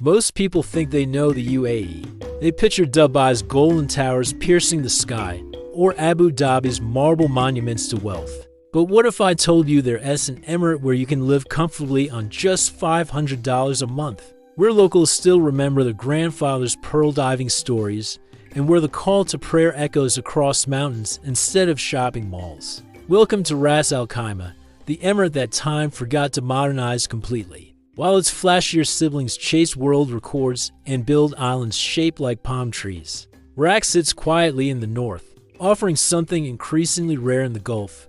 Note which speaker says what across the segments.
Speaker 1: Most people think they know the UAE. They picture Dubai's golden towers piercing the sky, or Abu Dhabi's marble monuments to wealth. But what if I told you there's an emirate where you can live comfortably on just $500 a month? Where locals still remember their grandfather's pearl diving stories, and where the call to prayer echoes across mountains instead of shopping malls. Welcome to Ras al Khaimah, the emirate that time forgot to modernize completely. While its flashier siblings chase world records and build islands shaped like palm trees, Rak sits quietly in the north, offering something increasingly rare in the Gulf: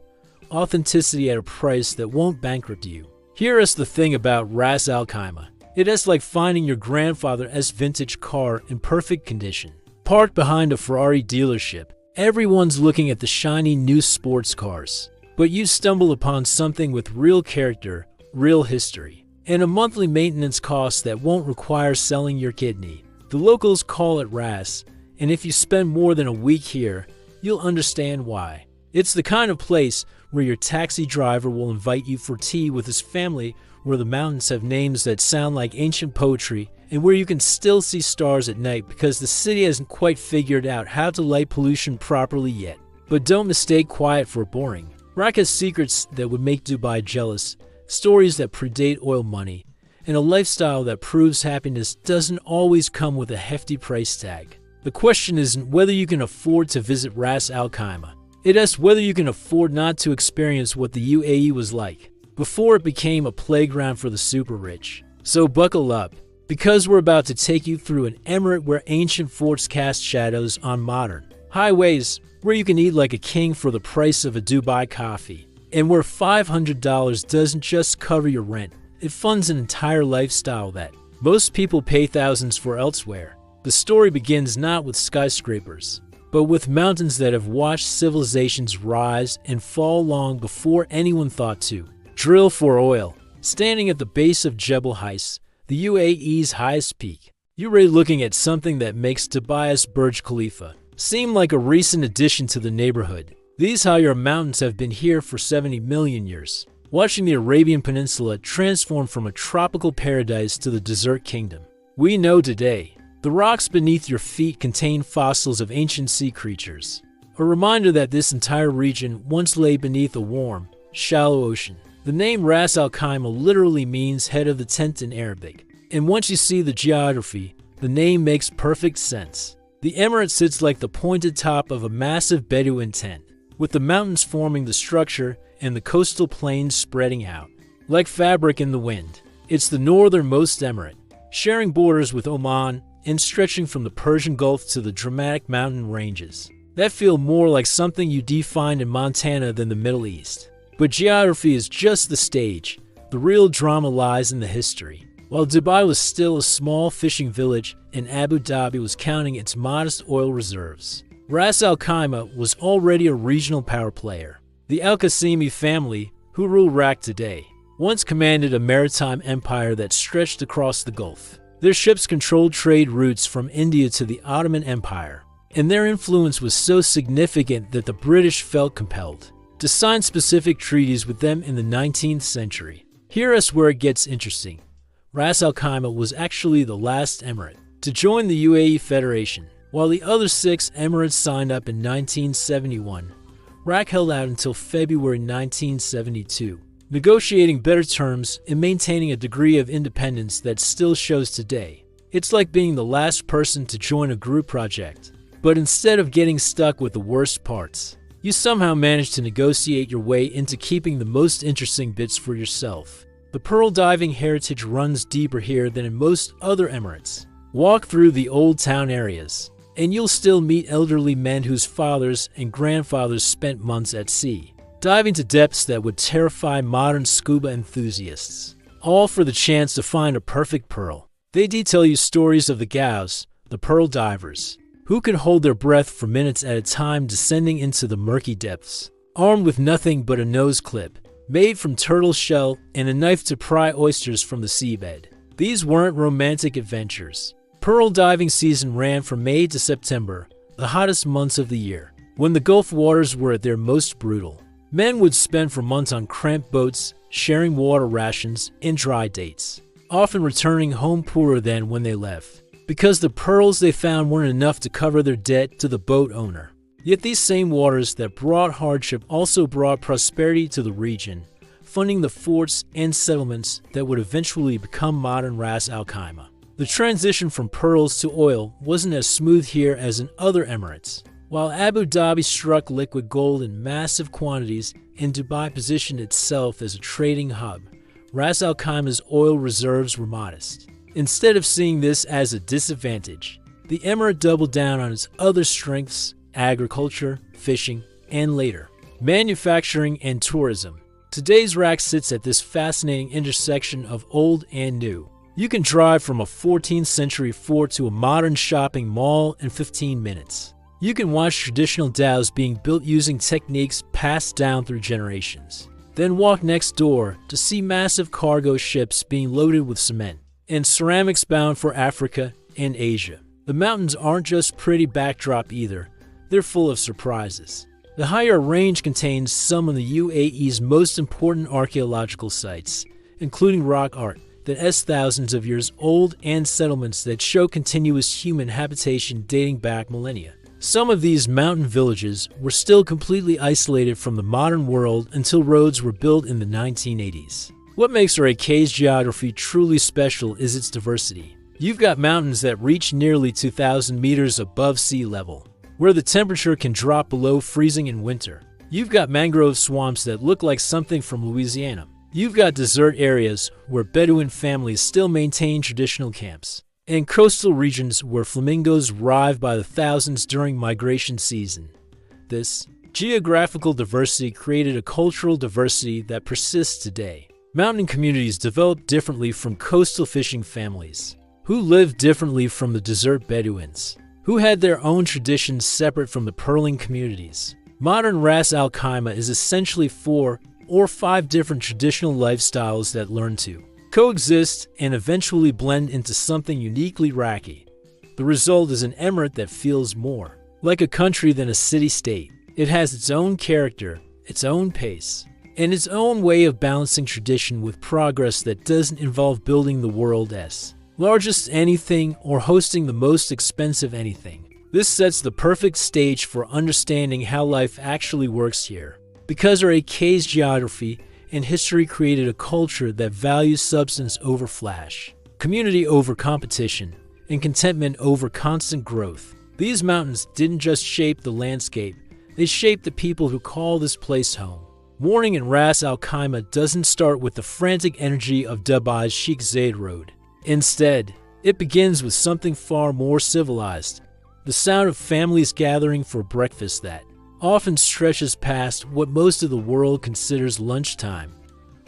Speaker 1: authenticity at a price that won't bankrupt you. Here is the thing about Ras al Khaimah. It is like finding your grandfather's vintage car in perfect condition, parked behind a Ferrari dealership. Everyone's looking at the shiny new sports cars, but you stumble upon something with real character, real history, and a monthly maintenance cost that won't require selling your kidney. The locals call it Ras, and if you spend more than a week here, you'll understand why. It's the kind of place where your taxi driver will invite you for tea with his family, where the mountains have names that sound like ancient poetry, and where you can still see stars at night because the city hasn't quite figured out how to light pollution properly yet. But don't mistake quiet for boring. Rak has secrets that would make Dubai jealous, stories that predate oil money, and a lifestyle that proves happiness doesn't always come with a hefty price tag. The question isn't whether you can afford to visit Ras al Khaimah. It is whether you can afford not to experience what the UAE was like before it became a playground for the super rich. So buckle up, because we're about to take you through an emirate where ancient forts cast shadows on modern highways, where you can eat like a king for the price of a Dubai coffee, and where $500 doesn't just cover your rent, it funds an entire lifestyle that most people pay thousands for elsewhere. The story begins not with skyscrapers, but with mountains that have watched civilizations rise and fall long before anyone thought to drill for oil. Standing at the base of Jebel Jais, the UAE's highest peak, you're really looking at something that makes Dubai's Burj Khalifa seem like a recent addition to the neighborhood. These higher mountains have been here for 70 million years, watching the Arabian Peninsula transform from a tropical paradise to the desert kingdom we know today. The rocks beneath your feet contain fossils of ancient sea creatures, a reminder that this entire region once lay beneath a warm, shallow ocean. The name Ras al Khaimah literally means head of the tent in Arabic, and once you see the geography, the name makes perfect sense. The emirate sits like the pointed top of a massive Bedouin tent, with the mountains forming the structure and the coastal plains spreading out like fabric in the wind. It's the northernmost emirate, sharing borders with Oman and stretching from the Persian Gulf to the dramatic mountain ranges that feel more like something you'd find in Montana than the Middle East. But geography is just the stage. The real drama lies in the history. While Dubai was still a small fishing village and Abu Dhabi was counting its modest oil reserves, Ras al Khaimah was already a regional power player. The Al Qasimi family, who rule Rak today, once commanded a maritime empire that stretched across the Gulf. Their ships controlled trade routes from India to the Ottoman Empire, and their influence was so significant that the British felt compelled to sign specific treaties with them in the 19th century. Here is where it gets interesting. Ras al Khaimah was actually the last emirate to join the UAE Federation. While the other 6 emirates signed up in 1971, Rak held out until February 1972, negotiating better terms and maintaining a degree of independence that still shows today. It's like being the last person to join a group project, but instead of getting stuck with the worst parts, you somehow managed to negotiate your way into keeping the most interesting bits for yourself. The pearl diving heritage runs deeper here than in most other emirates. Walk through the old town areas, and you'll still meet elderly men whose fathers and grandfathers spent months at sea, diving to depths that would terrify modern scuba enthusiasts, all for the chance to find a perfect pearl. They detail you stories of the Gaus, the pearl divers, who could hold their breath for minutes at a time descending into the murky depths, armed with nothing but a nose clip, made from turtle shell and a knife to pry oysters from the seabed. These weren't romantic adventures. Pearl diving season ran from May to September, the hottest months of the year, when the Gulf waters were at their most brutal. Men would spend for months on cramped boats, sharing water rations and dry dates. often returning home poorer than when they left, because the pearls they found weren't enough to cover their debt to the boat owner. Yet these same waters that brought hardship also brought prosperity to the region, funding the forts and settlements that would eventually become modern Ras al Khaimah. The transition from pearls to oil wasn't as smooth here as in other emirates. While Abu Dhabi struck liquid gold in massive quantities and Dubai positioned itself as a trading hub, Ras al Khaimah's oil reserves were modest. Instead of seeing this as a disadvantage, the emirate doubled down on its other strengths: agriculture, fishing, and later, manufacturing and tourism. Today's Ras sits at this fascinating intersection of old and new. You can drive from a 14th century fort to a modern shopping mall in 15 minutes. You can watch traditional dhows being built using techniques passed down through generations. Then walk next door to see massive cargo ships being loaded with cement and ceramics bound for Africa and Asia. The mountains aren't just pretty backdrop either, they're full of surprises. The higher range contains some of the UAE's most important archaeological sites, including rock art that is thousands of years old and settlements that show continuous human habitation dating back millennia. Some of these mountain villages were still completely isolated from the modern world until roads were built in the 1980s. What makes Rak's geography truly special is its diversity. You've got mountains that reach nearly 2,000 meters above sea level, where the temperature can drop below freezing in winter. You've got mangrove swamps that look like something from Louisiana. You've got desert areas where Bedouin families still maintain traditional camps, and coastal regions where flamingos arrive by the thousands during migration season. This geographical diversity created a cultural diversity that persists today. Mountain communities developed differently from coastal fishing families, who lived differently from the desert Bedouins, who had their own traditions separate from the pearling communities. Modern Ras al Khaimah is essentially 4 or 5 different traditional lifestyles that learn to coexist and eventually blend into something uniquely Iraqi. The result is an emirate that feels more like a country than a city-state. It has its own character, its own pace, and its own way of balancing tradition with progress that doesn't involve building the world's largest anything or hosting the most expensive anything. This sets the perfect stage for understanding how life actually works here, because Rak's geography and history created a culture that values substance over flash, community over competition, and contentment over constant growth. These mountains didn't just shape the landscape, they shaped the people who call this place home. Morning in Ras al Khaimah doesn't start with the frantic energy of Dubai's Sheikh Zayed Road. Instead, it begins with something far more civilized, the sound of families gathering for breakfast that often stretches past what most of the world considers lunchtime.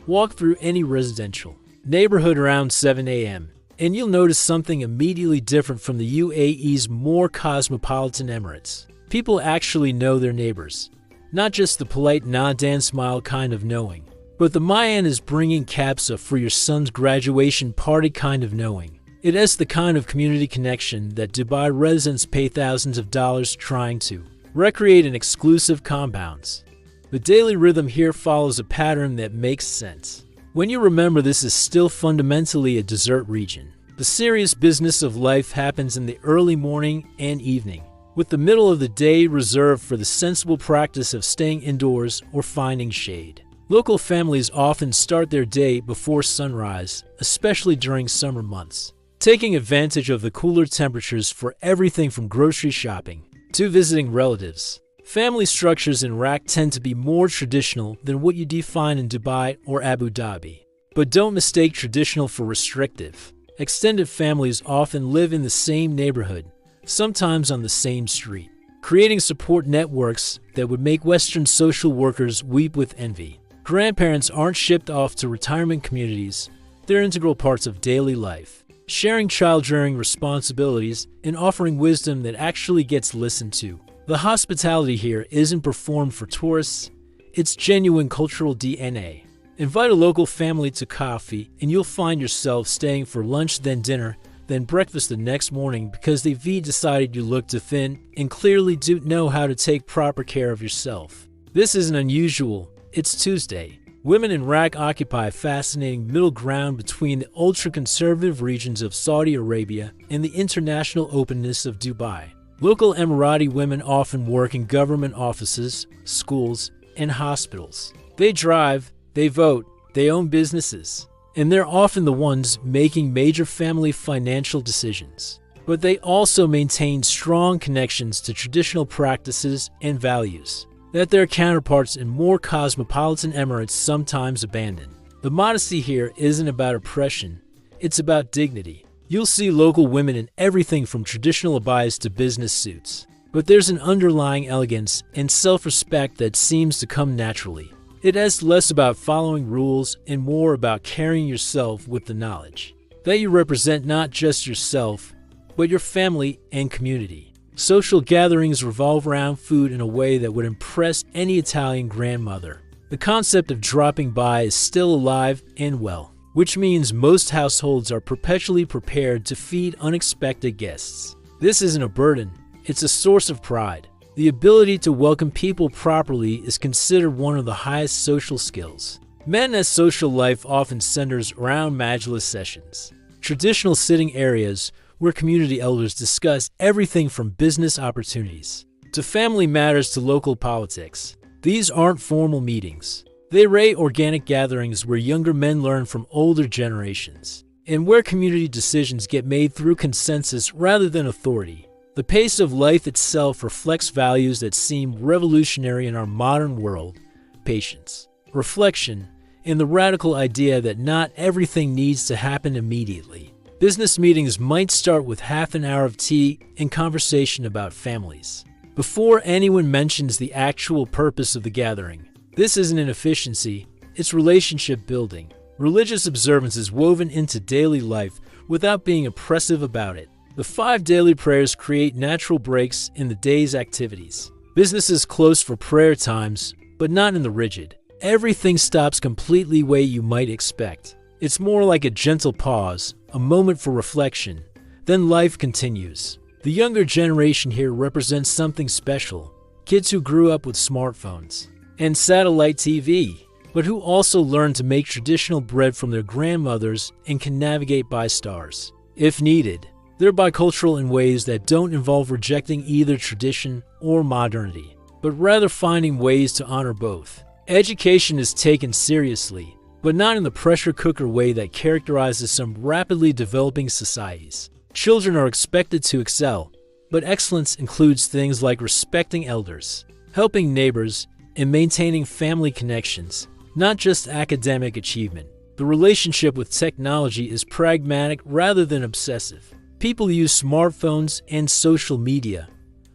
Speaker 1: Walk through any residential neighborhood around 7 a.m., and you'll notice something immediately different from the UAE's more cosmopolitan emirates. People actually know their neighbors, not just the polite nod and smile kind of knowing, but the Mayan is bringing capsa for your son's graduation party kind of knowing. It is the kind of community connection that Dubai residents pay thousands of dollars trying to recreate in exclusive compounds. The daily rhythm here follows a pattern that makes sense when you remember this is still fundamentally a desert region. The serious business of life happens in the early morning and evening, with the middle of the day reserved for the sensible practice of staying indoors or finding shade. Local families often start their day before sunrise, especially during summer months, taking advantage of the cooler temperatures for everything from grocery shopping to visiting relatives. Family structures in Iraq tend to be more traditional than what you define in Dubai or Abu Dhabi. But don't mistake traditional for restrictive. Extended families often live in the same neighborhood, sometimes on the same street, creating support networks that would make Western social workers weep with envy. Grandparents aren't shipped off to retirement communities, they're integral parts of daily life, sharing child-rearing responsibilities and offering wisdom that actually gets listened to. The hospitality here isn't performed for tourists, it's genuine cultural DNA. Invite a local family to coffee and you'll find yourself staying for lunch then dinner, then breakfast the next morning because they've decided you look too thin and clearly don't know how to take proper care of yourself. This isn't unusual, it's Tuesday. Women in Iraq occupy a fascinating middle ground between the ultra-conservative regions of Saudi Arabia and the international openness of Dubai. Local Emirati women often work in government offices, schools, and hospitals. They drive, they vote, they own businesses, and they're often the ones making major family financial decisions. But they also maintain strong connections to traditional practices and values that their counterparts in more cosmopolitan Emirates sometimes abandon. The modesty here isn't about oppression, it's about dignity. You'll see local women in everything from traditional abayas to business suits. But there's an underlying elegance and self-respect that seems to come naturally. It is less about following rules and more about carrying yourself with the knowledge that you represent not just yourself, but your family and community. Social gatherings revolve around food in a way that would impress any Italian grandmother. The concept of dropping by is still alive and well, which means most households are perpetually prepared to feed unexpected guests. This isn't a burden, it's a source of pride. The ability to welcome people properly is considered one of the highest social skills. Medina's social life often centers around majlis sessions, traditional sitting areas where community elders discuss everything from business opportunities to family matters to local politics. These aren't formal meetings. They are organic gatherings where younger men learn from older generations, and where community decisions get made through consensus rather than authority. The pace of life itself reflects values that seem revolutionary in our modern world: patience, reflection, and the radical idea that not everything needs to happen immediately. Business meetings might start with half an hour of tea and conversation about families before anyone mentions the actual purpose of the gathering. This isn't inefficiency, it's relationship building. Religious observance is woven into daily life without being oppressive about it. The 5 daily prayers create natural breaks in the day's activities. Businesses close for prayer times, but not in the rigid. Everything stops completely way you might expect. It's more like a gentle pause, a moment for reflection. Then life continues. The younger generation here represents something special. Kids who grew up with smartphones and satellite TV, but who also learned to make traditional bread from their grandmothers and can navigate by stars, if needed. They're bicultural in ways that don't involve rejecting either tradition or modernity, but rather finding ways to honor both. Education is taken seriously, but not in the pressure cooker way that characterizes some rapidly developing societies. Children are expected to excel, but excellence includes things like respecting elders, helping neighbors, and maintaining family connections, not just academic achievement. The relationship with technology is pragmatic rather than obsessive. People use smartphones and social media,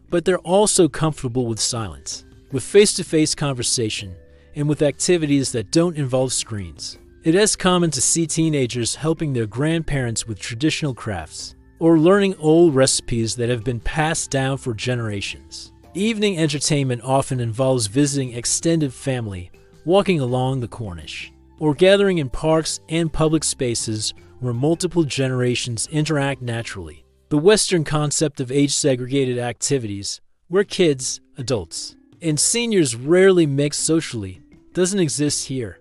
Speaker 1: but they're also comfortable with silence, with face-to-face conversation, and with activities that don't involve screens. It is common to see teenagers helping their grandparents with traditional crafts, or learning old recipes that have been passed down for generations. Evening entertainment often involves visiting extended family, walking along the Corniche, or gathering in parks and public spaces where multiple generations interact naturally. The Western concept of age-segregated activities, where kids, adults, and seniors rarely mix socially, doesn't exist here.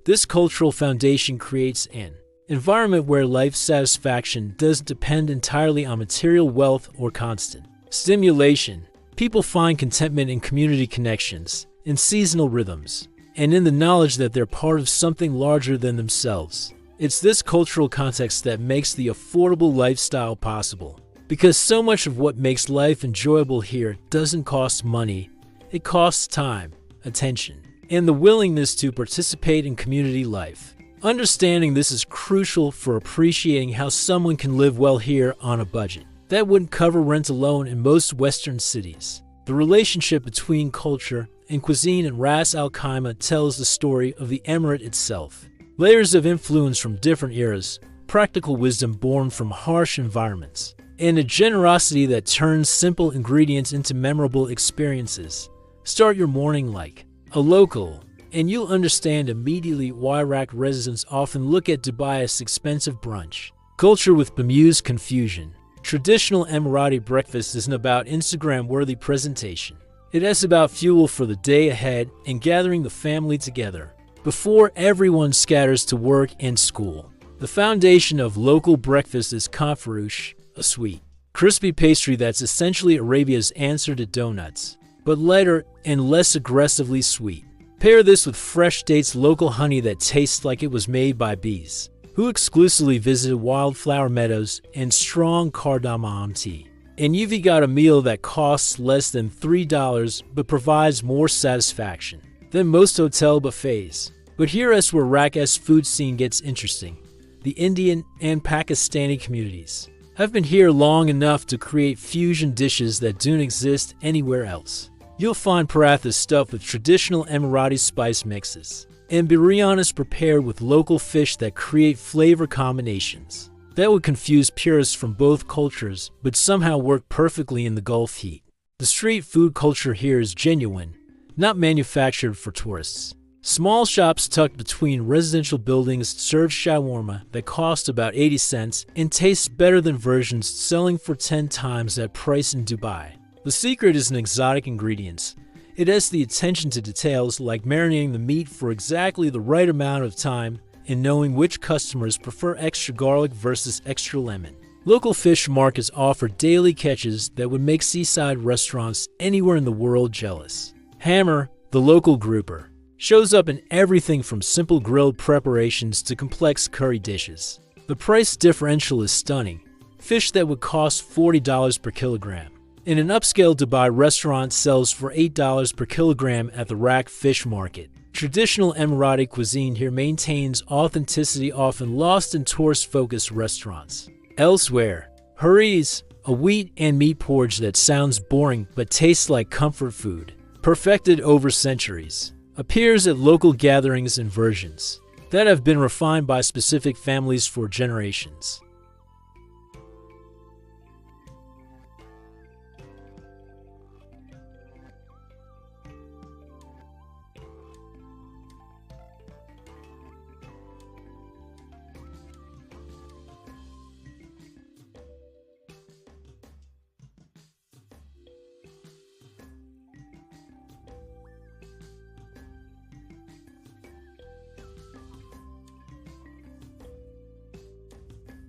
Speaker 1: This cultural foundation creates an environment where life satisfaction doesn't depend entirely on material wealth or constant stimulation. People find contentment in community connections, in seasonal rhythms, and in the knowledge that they're part of something larger than themselves. It's this cultural context that makes the affordable lifestyle possible, because so much of what makes life enjoyable here doesn't cost money. It costs time, attention, and the willingness to participate in community life. Understanding this is crucial for appreciating how someone can live well here on a budget that wouldn't cover rent alone in most Western cities. The relationship between culture and cuisine in Ras al Khaimah tells the story of the emirate itself. Layers of influence from different eras, practical wisdom born from harsh environments, and a generosity that turns simple ingredients into memorable experiences. Start your morning like a local, and you'll understand immediately why Iraq residents often look at Dubai as expensive brunch. Culture with bemused confusion. Traditional Emirati breakfast isn't about Instagram-worthy presentation. It is about fuel for the day ahead and gathering the family together. before everyone scatters to work and school. The foundation of local breakfast is kaffaroush, a sweet, crispy pastry that's essentially Arabia's answer to donuts, but lighter and less aggressively sweet. Pair this with fresh dates, local honey that tastes like it was made by bees who exclusively visited wildflower meadows, and strong cardamom tea. And you've got a meal that costs less than $3 but provides more satisfaction than most hotel buffets. But here's where Iraq's food scene gets interesting. The Indian and Pakistani communities have been here long enough to create fusion dishes that don't exist anywhere else. You'll find paratha stuffed with traditional Emirati spice mixes, and biryanis prepared with local fish that create flavor combinations that would confuse purists from both cultures but somehow work perfectly in the Gulf heat. The street food culture here is genuine, not manufactured for tourists. Small shops tucked between residential buildings serve shawarma that cost about 80 cents and tastes better than versions selling for 10 times that price in Dubai. The secret is in exotic ingredients. It has the attention to details like marinating the meat for exactly the right amount of time and knowing which customers prefer extra garlic versus extra lemon. Local fish markets offer daily catches that would make seaside restaurants anywhere in the world jealous. Hammer, the local grouper, shows up in everything from simple grilled preparations to complex curry dishes. The price differential is stunning. Fish that would cost $40 per kilogram in an upscale Dubai restaurant sells for $8 per kilogram at the Rak Fish Market. Traditional Emirati cuisine here maintains authenticity often lost in tourist-focused restaurants. Elsewhere, haris, a wheat and meat porridge that sounds boring but tastes like comfort food, perfected over centuries, appears at local gatherings and versions that have been refined by specific families for generations.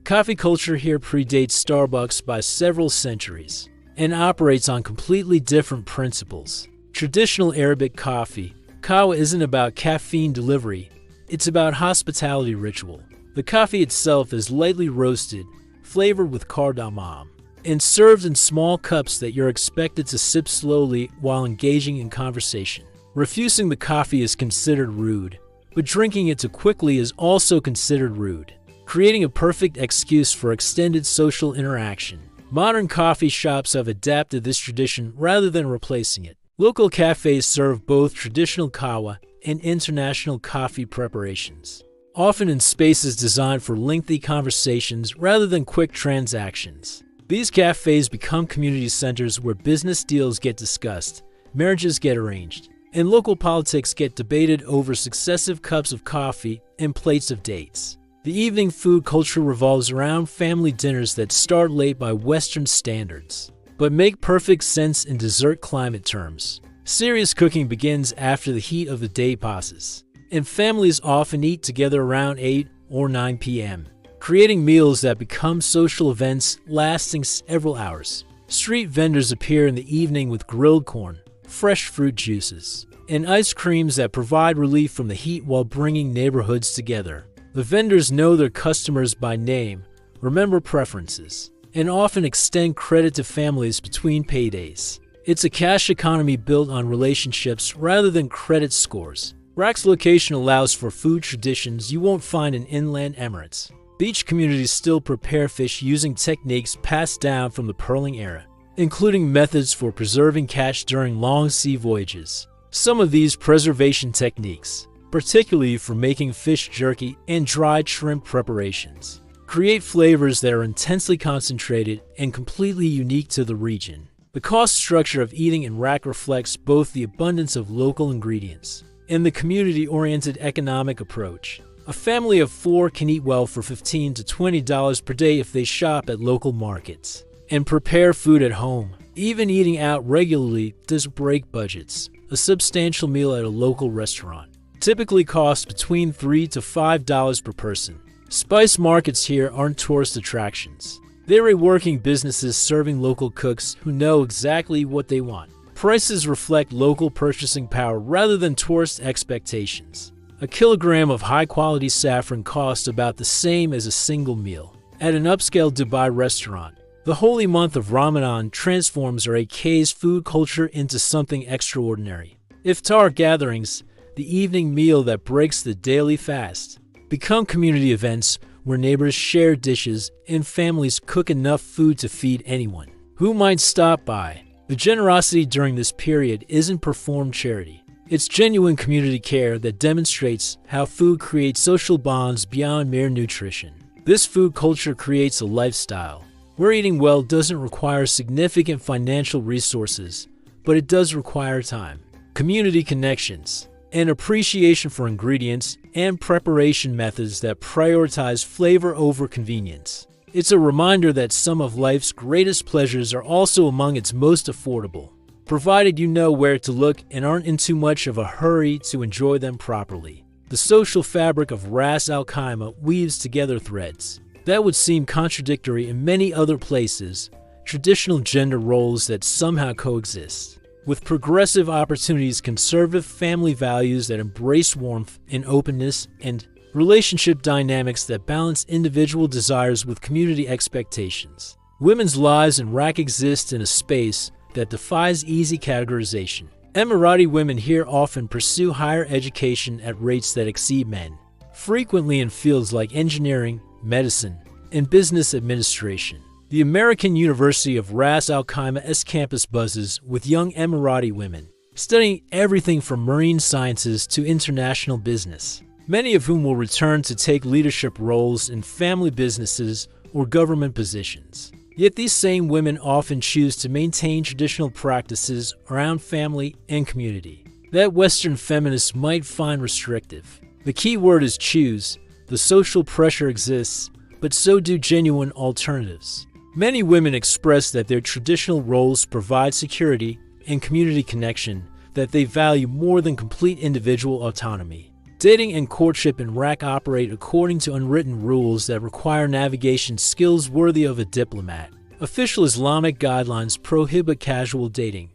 Speaker 1: Coffee culture here predates Starbucks by several centuries and operates on completely different principles. Traditional Arabic coffee, kahwa, isn't about caffeine delivery, it's about hospitality ritual. The coffee itself is lightly roasted, flavored with cardamom, and served in small cups that you're expected to sip slowly while engaging in conversation. Refusing the coffee is considered rude, but drinking it too quickly is also considered rude, creating a perfect excuse for extended social interaction. Modern coffee shops have adapted this tradition rather than replacing it. Local cafes serve both traditional kahwa and international coffee preparations, often in spaces designed for lengthy conversations rather than quick transactions. These cafes become community centers where business deals get discussed, marriages get arranged, and local politics get debated over successive cups of coffee and plates of dates. The evening food culture revolves around family dinners that start late by Western standards, but make perfect sense in dessert climate terms. Serious cooking begins after the heat of the day passes, and families often eat together around 8 or 9 p.m., creating meals that become social events lasting several hours. Street vendors appear in the evening with grilled corn, fresh fruit juices, and ice creams that provide relief from the heat while bringing neighborhoods together. The vendors know their customers by name, remember preferences, and often extend credit to families between paydays. It's a cash economy built on relationships rather than credit scores. Rak's location allows for food traditions you won't find in inland Emirates. Beach communities still prepare fish using techniques passed down from the pearling era, including methods for preserving catch during long sea voyages. Some of these preservation techniques, particularly for making fish jerky and dried shrimp preparations, create flavors that are intensely concentrated and completely unique to the region. The cost structure of eating in Rak reflects both the abundance of local ingredients and the community-oriented economic approach. A family of 4 can eat well for $15 to $20 per day if they shop at local markets and prepare food at home. Even eating out regularly does break budgets. A substantial meal at a local restaurant typically cost between $3 to $5 per person. Spice markets here aren't tourist attractions. They're working businesses serving local cooks who know exactly what they want. Prices reflect local purchasing power rather than tourist expectations. A kilogram of high-quality saffron costs about the same as a single meal at an upscale Dubai restaurant. The holy month of Ramadan transforms UAE's food culture into something extraordinary. Iftar gatherings, the evening meal that breaks the daily fast, become community events where neighbors share dishes and families cook enough food to feed anyone who might stop by. The generosity during this period isn't performed charity. It's genuine community care that demonstrates how food creates social bonds beyond mere nutrition. This food culture creates a lifestyle where eating well doesn't require significant financial resources, but it does require time, community connections, and appreciation for ingredients and preparation methods that prioritize flavor over convenience. It's a reminder that some of life's greatest pleasures are also among its most affordable, provided you know where to look and aren't in too much of a hurry to enjoy them properly. The social fabric of Ras al Khaimah weaves together threads that would seem contradictory in many other places, traditional gender roles that somehow coexist with progressive opportunities, conservative family values that embrace warmth and openness, and relationship dynamics that balance individual desires with community expectations. Women's lives in Iraq exist in a space that defies easy categorization. Emirati women here often pursue higher education at rates that exceed men, frequently in fields like engineering, medicine, and business administration. The American University of Ras al Khaimah's campus buzzes with young Emirati women, studying everything from marine sciences to international business, many of whom will return to take leadership roles in family businesses or government positions. Yet these same women often choose to maintain traditional practices around family and community that Western feminists might find restrictive. The key word is choose. The social pressure exists, but so do genuine alternatives. Many women express that their traditional roles provide security and community connection that they value more than complete individual autonomy. Dating and courtship in Iraq operate according to unwritten rules that require navigation skills worthy of a diplomat. Official Islamic guidelines prohibit casual dating,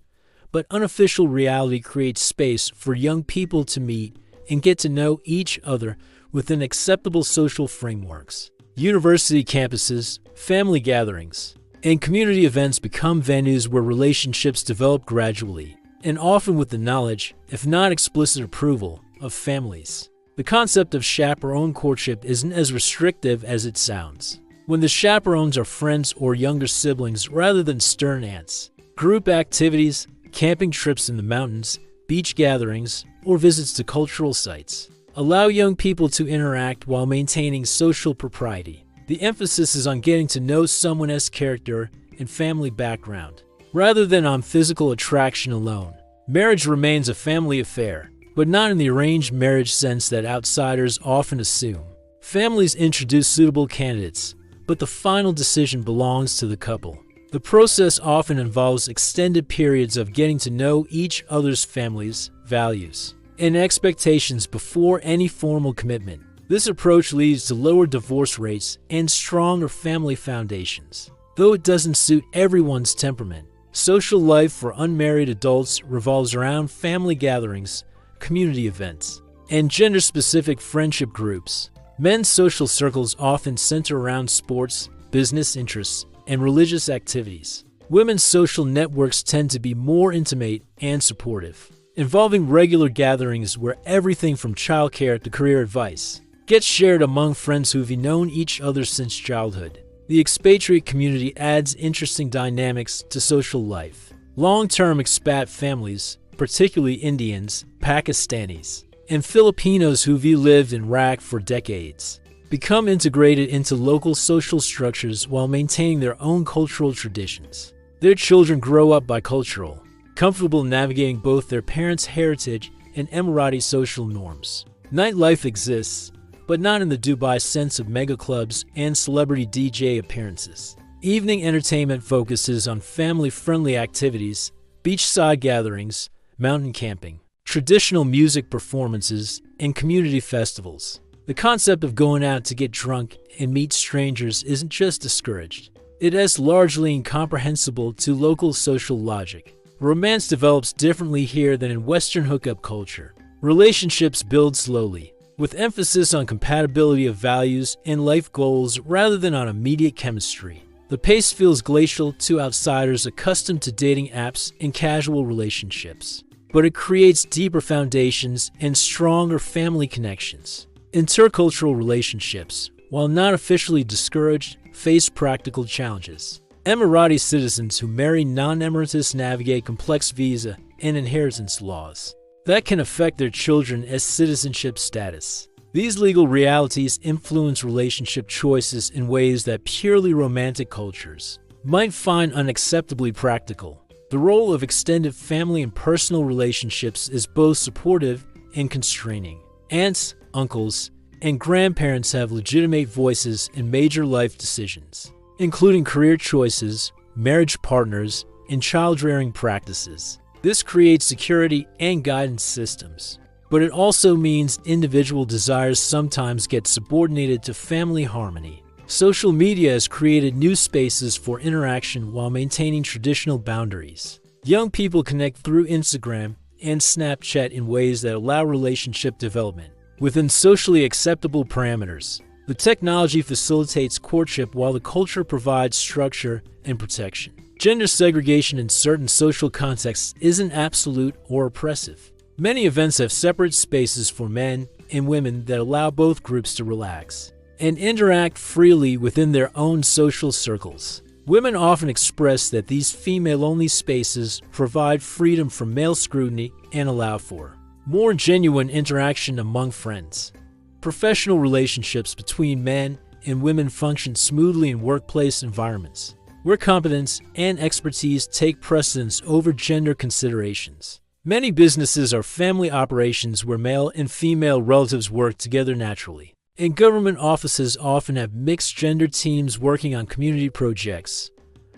Speaker 1: but unofficial reality creates space for young people to meet and get to know each other within acceptable social frameworks. University campuses, family gatherings, and community events become venues where relationships develop gradually, and often with the knowledge, if not explicit approval, of families. The concept of chaperone courtship isn't as restrictive as it sounds. When the chaperones are friends or younger siblings rather than stern aunts, group activities, camping trips in the mountains, beach gatherings, or visits to cultural sites allow young people to interact while maintaining social propriety. The emphasis is on getting to know someone's character and family background, rather than on physical attraction alone. Marriage remains a family affair, but not in the arranged marriage sense that outsiders often assume. Families introduce suitable candidates, but the final decision belongs to the couple. The process often involves extended periods of getting to know each other's families, values, and expectations before any formal commitment. This approach leads to lower divorce rates and stronger family foundations. Though it doesn't suit everyone's temperament, social life for unmarried adults revolves around family gatherings, community events, and gender-specific friendship groups. Men's social circles often center around sports, business interests, and religious activities. Women's social networks tend to be more intimate and supportive, involving regular gatherings where everything from childcare to career advice gets shared among friends who've known each other since childhood. The expatriate community adds interesting dynamics to social life. Long-term expat families, particularly Indians, Pakistanis, and Filipinos who've lived in Iraq for decades, become integrated into local social structures while maintaining their own cultural traditions. Their children grow up bicultural, comfortable navigating both their parents' heritage and Emirati social norms. Nightlife exists, but not in the Dubai sense of mega clubs and celebrity DJ appearances. Evening entertainment focuses on family-friendly activities, beachside gatherings, mountain camping, traditional music performances, and community festivals. The concept of going out to get drunk and meet strangers isn't just discouraged. It is largely incomprehensible to local social logic. Romance develops differently here than in Western hookup culture. Relationships build slowly, with emphasis on compatibility of values and life goals rather than on immediate chemistry. The pace feels glacial to outsiders accustomed to dating apps and casual relationships, but it creates deeper foundations and stronger family connections. Intercultural relationships, while not officially discouraged, face practical challenges. Emirati citizens who marry non-Emiratis navigate complex visa and inheritance laws that can affect their children as citizenship status. These legal realities influence relationship choices in ways that purely romantic cultures might find unacceptably practical. The role of extended family and personal relationships is both supportive and constraining. Aunts, uncles, and grandparents have legitimate voices in major life decisions, including career choices, marriage partners, and child-rearing practices. This creates security and guidance systems, but it also means individual desires sometimes get subordinated to family harmony. Social media has created new spaces for interaction while maintaining traditional boundaries. Young people connect through Instagram and Snapchat in ways that allow relationship development within socially acceptable parameters. The technology facilitates courtship while the culture provides structure and protection. Gender segregation in certain social contexts isn't absolute or oppressive. Many events have separate spaces for men and women that allow both groups to relax and interact freely within their own social circles. Women often express that these female-only spaces provide freedom from male scrutiny and allow for more genuine interaction among friends. Professional relationships between men and women function smoothly in workplace environments, where competence and expertise take precedence over gender considerations. Many businesses are family operations where male and female relatives work together naturally, and government offices often have mixed-gender teams working on community projects.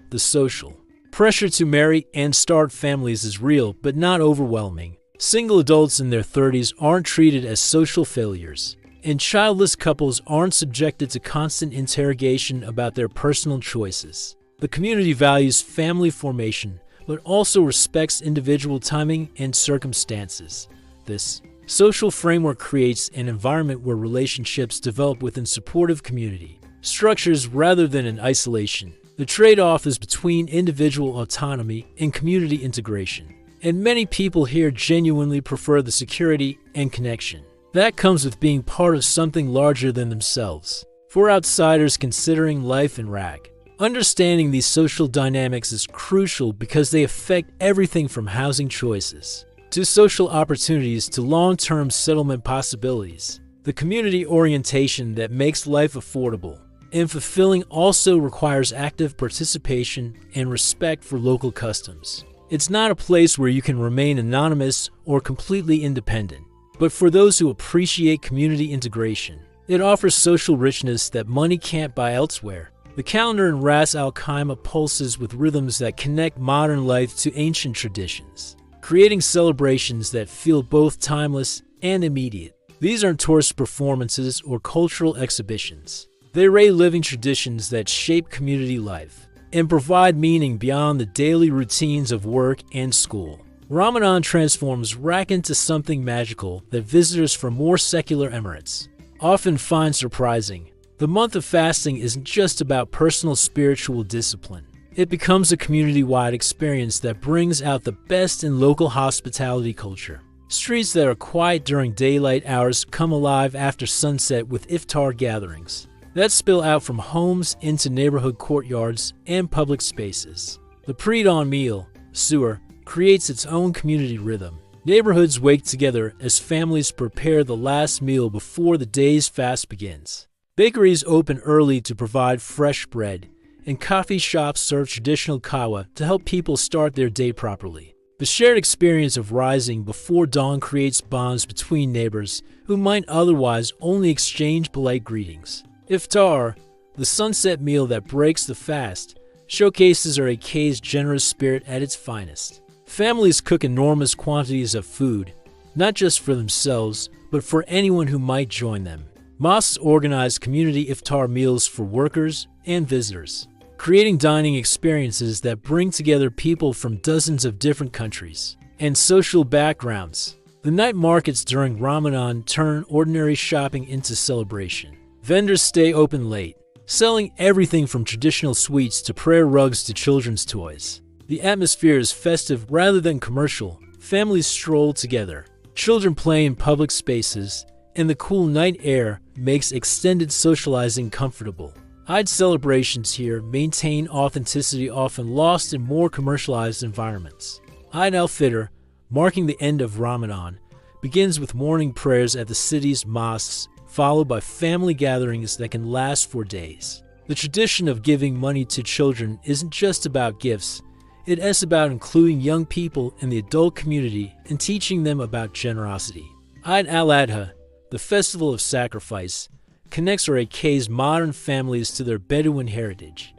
Speaker 1: The social pressure to marry and start families is real but not overwhelming. Single adults in their 30s aren't treated as social failures, and childless couples aren't subjected to constant interrogation about their personal choices. The community values family formation, but also respects individual timing and circumstances. This social framework creates an environment where relationships develop within supportive community structures rather than in isolation. The trade-off is between individual autonomy and community integration, and many people here genuinely prefer the security and connection that comes with being part of something larger than themselves. For outsiders considering life in RAC, understanding these social dynamics is crucial because they affect everything from housing choices to social opportunities to long-term settlement possibilities. The community orientation that makes life affordable and fulfilling also requires active participation and respect for local customs. It's not a place where you can remain anonymous or completely independent, but for those who appreciate community integration, it offers social richness that money can't buy elsewhere. The calendar in Ras al Khaimah pulses with rhythms that connect modern life to ancient traditions, creating celebrations that feel both timeless and immediate. These aren't tourist performances or cultural exhibitions. They array living traditions that shape community life and provide meaning beyond the daily routines of work and school. Ramadan transforms RAC into something magical that visitors from more secular Emirates often find surprising. The month of fasting isn't just about personal spiritual discipline. It becomes a community-wide experience that brings out the best in local hospitality culture. Streets that are quiet during daylight hours come alive after sunset with iftar gatherings that spill out from homes into neighborhood courtyards and public spaces. The pre-dawn meal, suhoor, creates its own community rhythm. Neighborhoods wake together as families prepare the last meal before the day's fast begins. Bakeries open early to provide fresh bread, and coffee shops serve traditional kahwa to help people start their day properly. The shared experience of rising before dawn creates bonds between neighbors who might otherwise only exchange polite greetings. Iftar, the sunset meal that breaks the fast, showcases RAK's generous spirit at its finest. Families cook enormous quantities of food, not just for themselves, but for anyone who might join them. Mosques organize community iftar meals for workers and visitors, creating dining experiences that bring together people from dozens of different countries and social backgrounds. The night markets during Ramadan turn ordinary shopping into celebration. Vendors stay open late, selling everything from traditional sweets to prayer rugs to children's toys. The atmosphere is festive rather than commercial. Families stroll together, children play in public spaces, and the cool night air makes extended socializing comfortable. Eid celebrations here maintain authenticity often lost in more commercialized environments. Eid al-Fitr, marking the end of Ramadan, begins with morning prayers at the city's mosques, followed by family gatherings that can last for days. The tradition of giving money to children isn't just about gifts, it is about including young people in the adult community and teaching them about generosity. Eid al-Adha, the festival of sacrifice, connects UAE's modern families to their Bedouin heritage.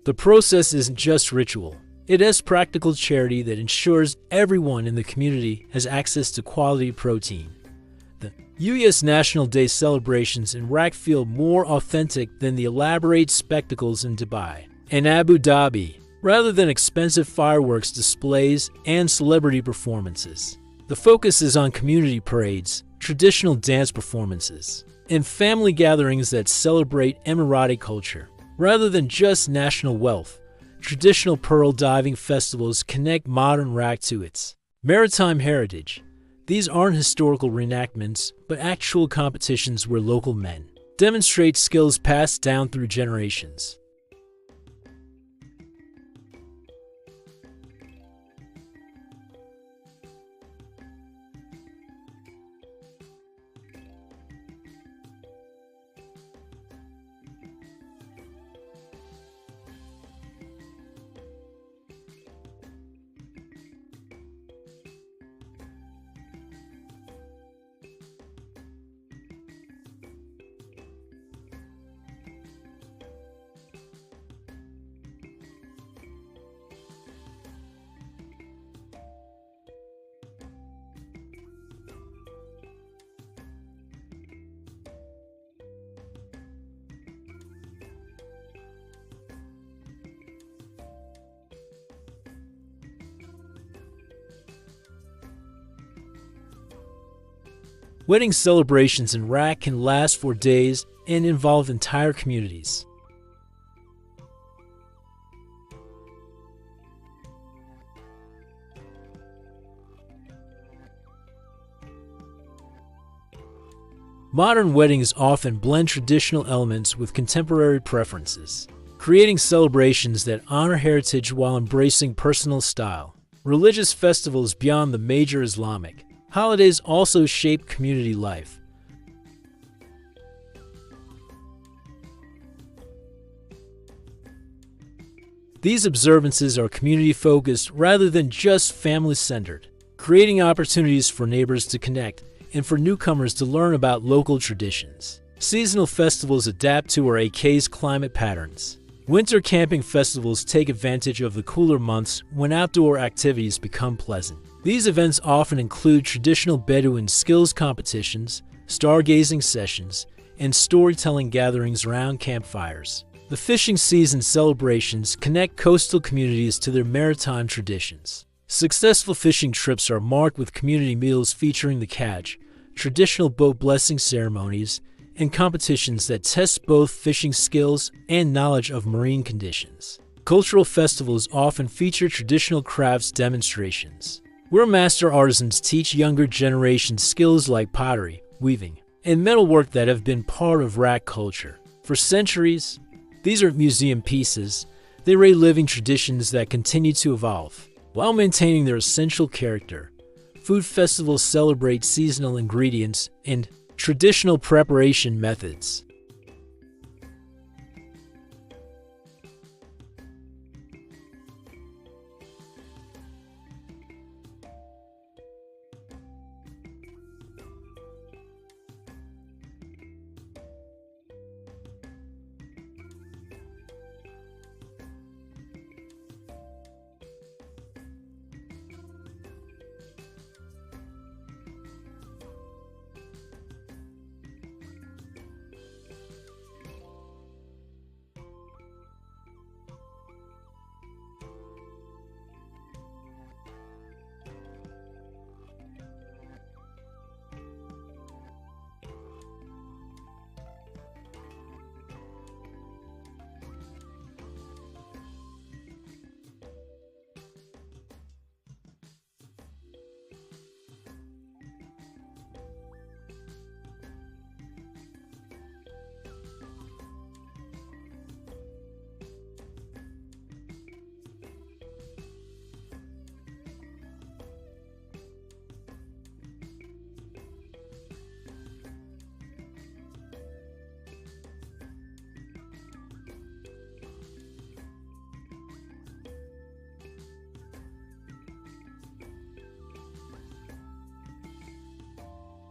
Speaker 1: The process isn't just ritual. It is practical charity that ensures everyone in the community has access to quality protein. The UAE's National Day celebrations in Iraq feel more authentic than the elaborate spectacles in Dubai and Abu Dhabi, rather than expensive fireworks displays and celebrity performances. The focus is on community parades, traditional dance performances, and family gatherings that celebrate Emirati culture. Rather than just national wealth, traditional pearl diving festivals connect modern Iraq to its maritime heritage. These aren't historical reenactments, but actual competitions where local men demonstrate skills passed down through generations. Wedding celebrations in Iraq can last for days and involve entire communities. Modern weddings often blend traditional elements with contemporary preferences, creating celebrations that honor heritage while embracing personal style. Religious festivals beyond the major Islamic holidays also shape community life. These observances are community-focused rather than just family-centered, creating opportunities for neighbors to connect and for newcomers to learn about local traditions. Seasonal festivals adapt to UAE's climate patterns. Winter camping festivals take advantage of the cooler months when outdoor activities become pleasant. These events often include traditional Bedouin skills competitions, stargazing sessions, and storytelling gatherings around campfires. The fishing season celebrations connect coastal communities to their maritime traditions. Successful fishing trips are marked with community meals featuring the catch, traditional boat blessing ceremonies, and competitions that test both fishing skills and knowledge of marine conditions. Cultural festivals often feature traditional crafts demonstrations, where master artisans teach younger generations skills like pottery, weaving, and metalwork that have been part of Iraq culture. For centuries, these aren't museum pieces, they relay living traditions that continue to evolve. While maintaining their essential character, food festivals celebrate seasonal ingredients and traditional preparation methods.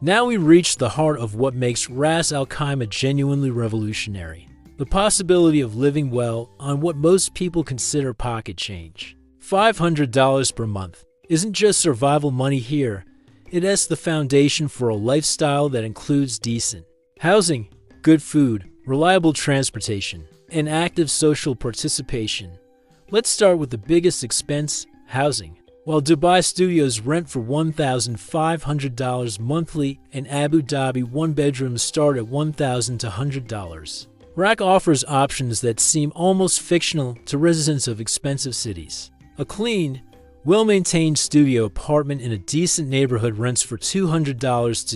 Speaker 1: Now we reach the heart of what makes Ras al Khaimah genuinely revolutionary. The possibility of living well on what most people consider pocket change. $500 per month isn't just survival money here, it is the foundation for a lifestyle that includes decent housing, good food, reliable transportation, and active social participation. Let's start with the biggest expense, housing. While Dubai studios rent for $1,500 monthly and Abu Dhabi one-bedrooms start at $1,000 to $100, RAK offers options that seem almost fictional to residents of expensive cities. A clean, well-maintained studio apartment in a decent neighborhood rents for $200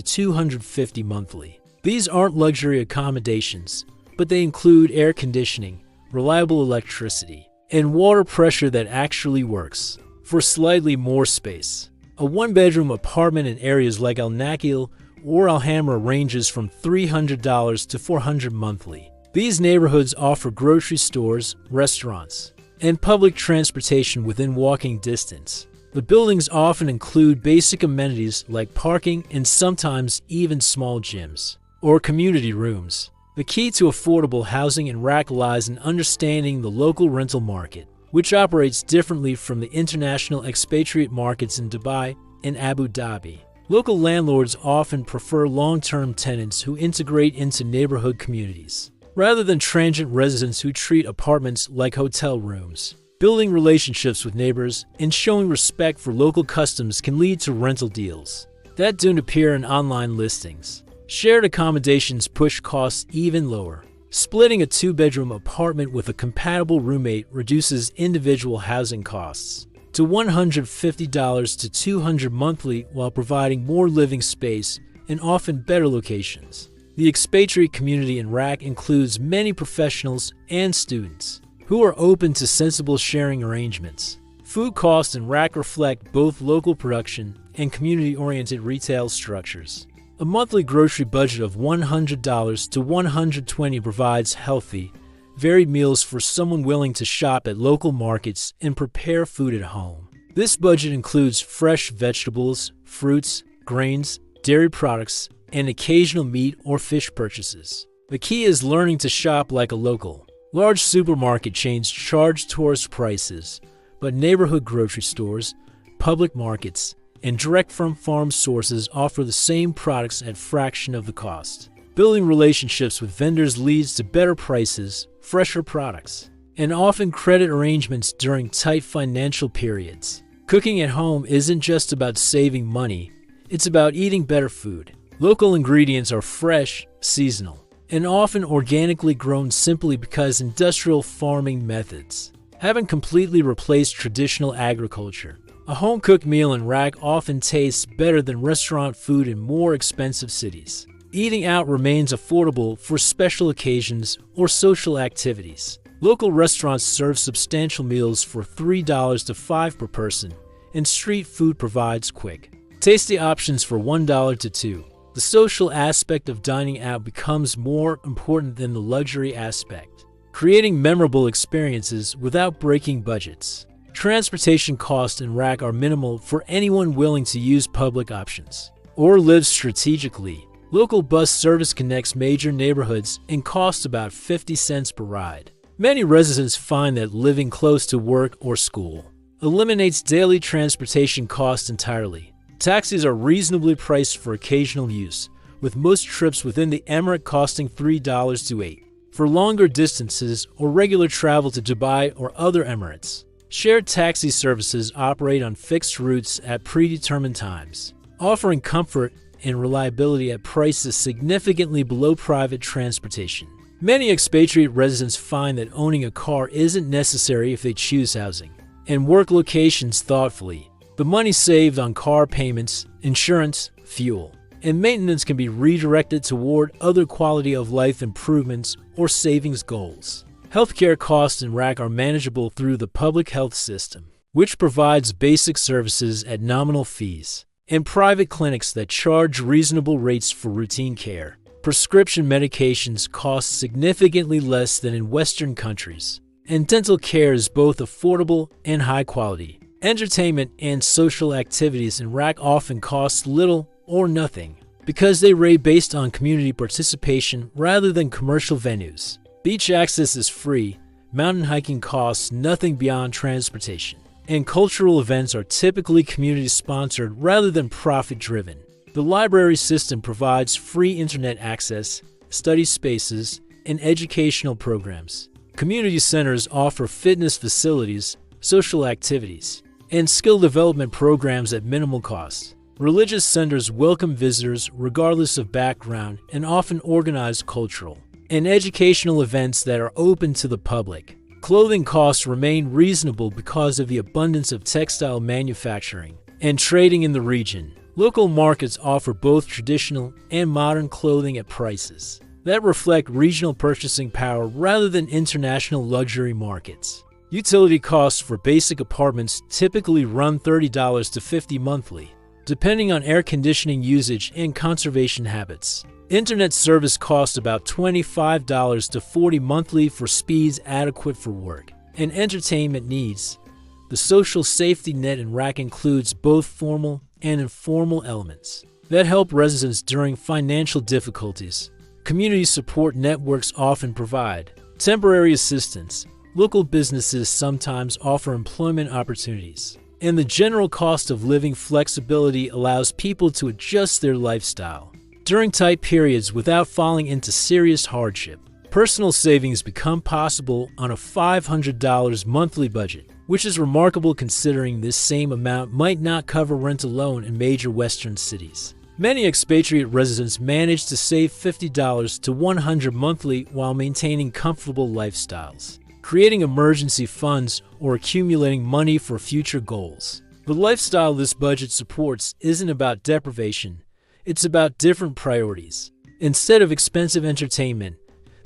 Speaker 1: to $250 monthly. These aren't luxury accommodations, but they include air conditioning, reliable electricity, and water pressure that actually works. For slightly more space, a one-bedroom apartment in areas like Al Nakhil or Al Hamra ranges from $300 to $400 monthly. These neighborhoods offer grocery stores, restaurants, and public transportation within walking distance. The buildings often include basic amenities like parking and sometimes even small gyms or community rooms. The key to affordable housing in RAK lies in understanding the local rental market, which operates differently from the international expatriate markets in Dubai and Abu Dhabi. Local landlords often prefer long-term tenants who integrate into neighborhood communities, rather than transient residents who treat apartments like hotel rooms. Building relationships with neighbors and showing respect for local customs can lead to rental deals that don't appear in online listings. Shared accommodations push costs even lower. Splitting a two-bedroom apartment with a compatible roommate reduces individual housing costs to $150 to $200 monthly while providing more living space and often better locations. The expatriate community in RAK includes many professionals and students who are open to sensible sharing arrangements. Food costs in RAK reflect both local production and community-oriented retail structures. A monthly grocery budget of $100 to $120 provides healthy, varied meals for someone willing to shop at local markets and prepare food at home. This budget includes fresh vegetables, fruits, grains, dairy products, and occasional meat or fish purchases. The key is learning to shop like a local. Large supermarket chains charge tourist prices, but neighborhood grocery stores, public markets, and direct-from-farm sources offer the same products at a fraction of the cost. Building relationships with vendors leads to better prices, fresher products, and often credit arrangements during tight financial periods. Cooking at home isn't just about saving money, it's about eating better food. Local ingredients are fresh, seasonal, and often organically grown simply because industrial farming methods haven't completely replaced traditional agriculture. A home-cooked meal in RAK often tastes better than restaurant food in more expensive cities. Eating out remains affordable for special occasions or social activities. Local restaurants serve substantial meals for $3 to $5 per person, and street food provides quick, tasty options for $1 to $2. The social aspect of dining out becomes more important than the luxury aspect, creating memorable experiences without breaking budgets. Transportation costs in RAK are minimal for anyone willing to use public options or live strategically. Local bus service connects major neighborhoods and costs about 50 cents per ride. Many residents find that living close to work or school eliminates daily transportation costs entirely. Taxis are reasonably priced for occasional use, with most trips within the emirate costing $3 to $8 for longer distances or regular travel to Dubai or other emirates. Shared taxi services operate on fixed routes at predetermined times, offering comfort and reliability at prices significantly below private transportation. Many expatriate residents find that owning a car isn't necessary if they choose housing and work locations thoughtfully. The money saved on car payments, insurance, fuel, and maintenance can be redirected toward other quality of life improvements or savings goals. Healthcare costs in RAK are manageable through the public health system, which provides basic services at nominal fees, and private clinics that charge reasonable rates for routine care. Prescription medications cost significantly less than in Western countries, and dental care is both affordable and high quality. Entertainment and social activities in RAK often cost little or nothing. because they rate based on community participation rather than commercial venues. Beach access is free, mountain hiking costs nothing beyond transportation, and cultural events are typically community-sponsored rather than profit-driven. The library system provides free internet access, study spaces, and educational programs. Community centers offer fitness facilities, social activities, and skill development programs at minimal cost. Religious centers welcome visitors regardless of background and often organize cultural and educational events that are open to the public. Clothing costs remain reasonable because of the abundance of textile manufacturing and trading in the region. Local markets offer both traditional and modern clothing at prices that reflect regional purchasing power rather than international luxury markets. Utility costs for basic apartments typically run $30 to $50 monthly, depending on air conditioning usage and conservation habits. Internet service costs about $25 to $40 monthly for speeds adequate for work and entertainment needs. The social safety net in RAC includes both formal and informal elements that help residents during financial difficulties. Community support networks often provide temporary assistance. Local businesses sometimes offer employment opportunities, and the general cost of living flexibility allows people to adjust their lifestyle during tight periods without falling into serious hardship. Personal savings become possible on a $500 monthly budget, which is remarkable considering this same amount might not cover rent alone in major Western cities. Many expatriate residents manage to save $50 to $100 monthly while maintaining comfortable lifestyles, creating emergency funds, or accumulating money for future goals. The lifestyle this budget supports isn't about deprivation, it's about different priorities. Instead of expensive entertainment,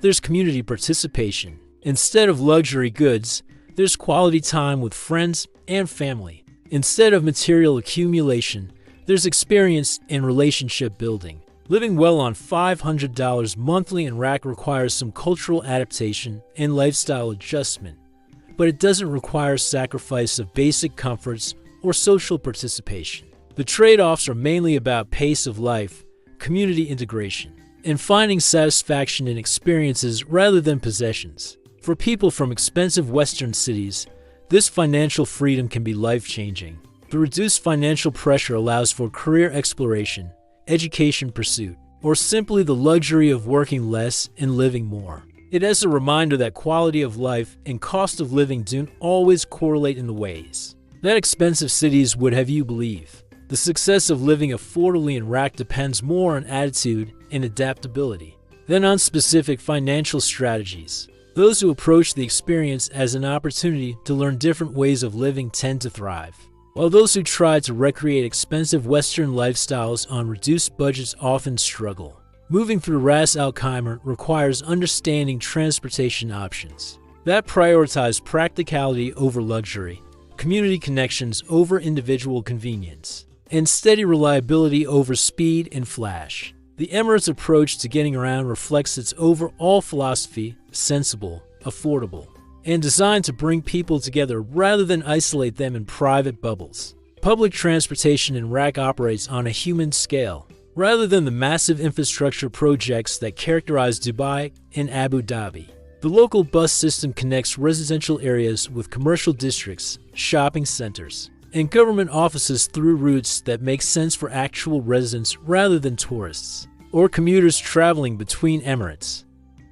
Speaker 1: there's community participation. Instead of luxury goods, there's quality time with friends and family. Instead of material accumulation, there's experience and relationship building. Living well on $500 monthly in RAC requires some cultural adaptation and lifestyle adjustment, but it doesn't require sacrifice of basic comforts or social participation. The trade-offs are mainly about pace of life, community integration, and finding satisfaction in experiences rather than possessions. For people from expensive Western cities, this financial freedom can be life-changing. The reduced financial pressure allows for career exploration, education pursuit, or simply the luxury of working less and living more. It is a reminder that quality of life and cost of living don't always correlate in the ways that expensive cities would have you believe. The success of living affordably in RAC depends more on attitude and adaptability than on specific financial strategies. Those who approach the experience as an opportunity to learn different ways of living tend to thrive, while those who try to recreate expensive Western lifestyles on reduced budgets often struggle. Moving through Ras al Khaimah requires understanding transportation options that prioritize practicality over luxury, community connections over individual convenience, and steady reliability over speed and flash. The Emirates' approach to getting around reflects its overall philosophy: sensible, affordable, and designed to bring people together rather than isolate them in private bubbles. Public transportation in RAC operates on a human scale, rather than the massive infrastructure projects that characterize Dubai and Abu Dhabi. The local bus system connects residential areas with commercial districts, shopping centers, and government offices through routes that make sense for actual residents rather than tourists or commuters traveling between Emirates.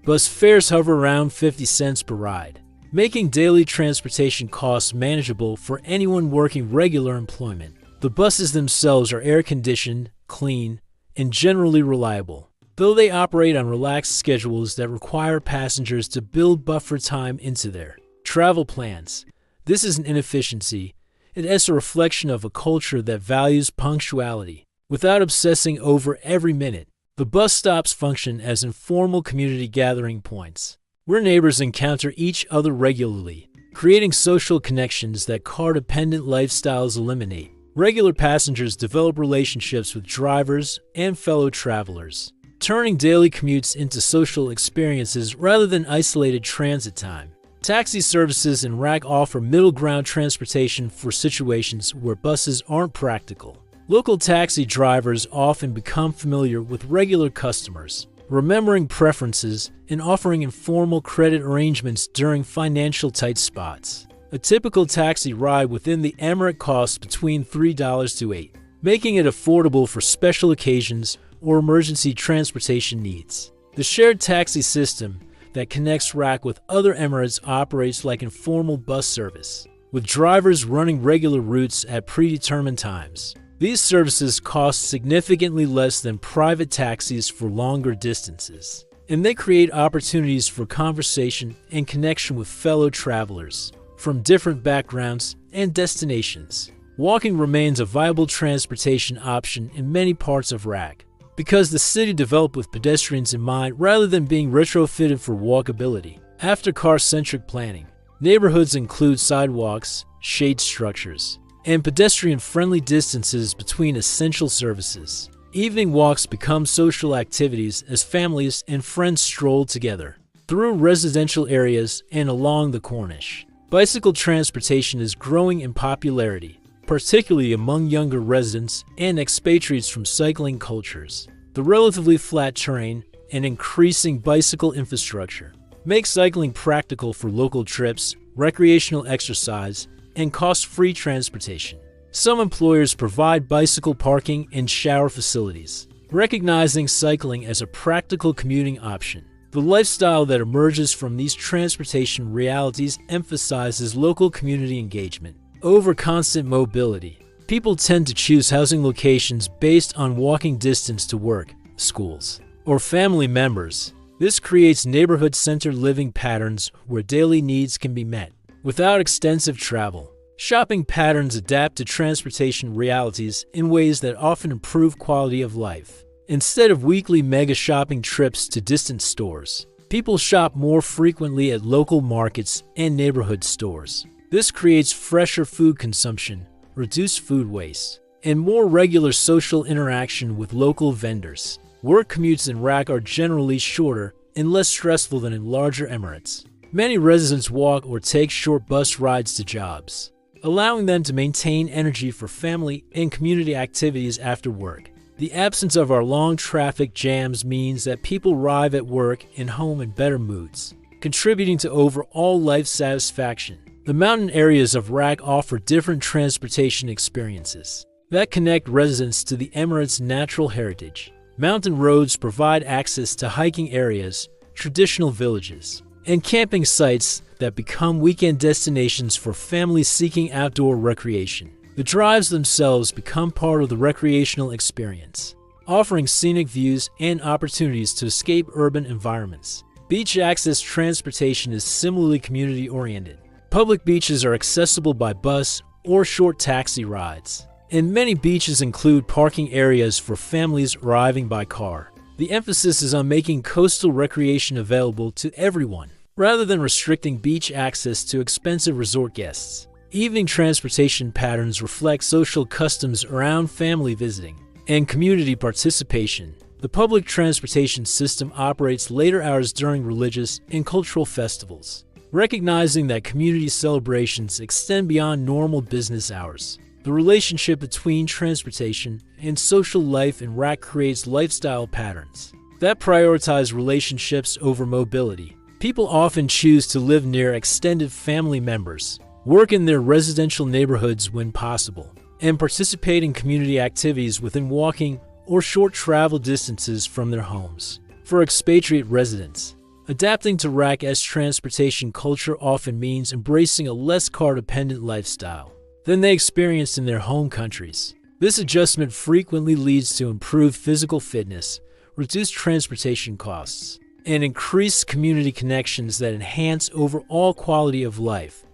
Speaker 1: Bus fares hover around 50 cents per ride, making daily transportation costs manageable for anyone working regular employment. The buses themselves are air-conditioned, clean, and generally reliable, though they operate on relaxed schedules that require passengers to build buffer time into their travel plans. This is an inefficiency. It is a reflection of a culture that values punctuality without obsessing over every minute. The bus stops function as informal community gathering points, where neighbors encounter each other regularly, creating social connections that car-dependent lifestyles eliminate. Regular passengers develop relationships with drivers and fellow travelers, turning daily commutes into social experiences rather than isolated transit time. Taxi services in RAC offer middle ground transportation for situations where buses aren't practical. Local taxi drivers often become familiar with regular customers, remembering preferences and offering informal credit arrangements during financial tight spots. A typical taxi ride within the Emirate costs between $3 to $8, making it affordable for special occasions or emergency transportation needs. The shared taxi system that connects RAK with other Emirates operates like informal bus service, with drivers running regular routes at predetermined times. These services cost significantly less than private taxis for longer distances, and they create opportunities for conversation and connection with fellow travelers from different backgrounds and destinations. Walking remains a viable transportation option in many parts of RAK, because the city developed with pedestrians in mind rather than being retrofitted for walkability. After car-centric planning, neighborhoods include sidewalks, shade structures, and pedestrian-friendly distances between essential services. Evening walks become social activities as families and friends stroll together through residential areas and along the Corniche. Bicycle transportation is growing in popularity, particularly among younger residents and expatriates from cycling cultures. The relatively flat terrain and increasing bicycle infrastructure make cycling practical for local trips, recreational exercise, and cost-free transportation. Some employers provide bicycle parking and shower facilities, recognizing cycling as a practical commuting option. The lifestyle that emerges from these transportation realities emphasizes local community engagement over constant mobility. People tend to choose housing locations based on walking distance to work, schools, or family members. This creates neighborhood-centered living patterns where daily needs can be met without extensive travel. Shopping patterns adapt to transportation realities in ways that often improve quality of life. Instead of weekly mega shopping trips to distant stores, people shop more frequently at local markets and neighborhood stores. This creates fresher food consumption, reduced food waste, and more regular social interaction with local vendors. Work commutes in RAK are generally shorter and less stressful than in larger Emirates. Many residents walk or take short bus rides to jobs, allowing them to maintain energy for family and community activities after work. The absence of our long traffic jams means that people arrive at work and home in better moods, contributing to overall life satisfaction. The mountain areas of RAK offer different transportation experiences that connect residents to the Emirates' natural heritage. Mountain roads provide access to hiking areas, traditional villages, and camping sites that become weekend destinations for families seeking outdoor recreation. The drives themselves become part of the recreational experience, offering scenic views and opportunities to escape urban environments. Beach access transportation is similarly community-oriented. Public beaches are accessible by bus or short taxi rides, and many beaches include parking areas for families arriving by car. The emphasis is on making coastal recreation available to everyone, rather than restricting beach access to expensive resort guests. Evening transportation patterns reflect social customs around family visiting and community participation. The public transportation system operates later hours during religious and cultural festivals, recognizing that community celebrations extend beyond normal business hours. The relationship between transportation and social life in RAK creates lifestyle patterns that prioritize relationships over mobility. People often choose to live near extended family members, work in their residential neighborhoods when possible, and participate in community activities within walking or short travel distances from their homes. For expatriate residents, adapting to RAK's transportation culture often means embracing a less car-dependent lifestyle than they experienced in their home countries. This adjustment frequently leads to improved physical fitness, reduced transportation costs, and increased community connections that enhance overall quality of life.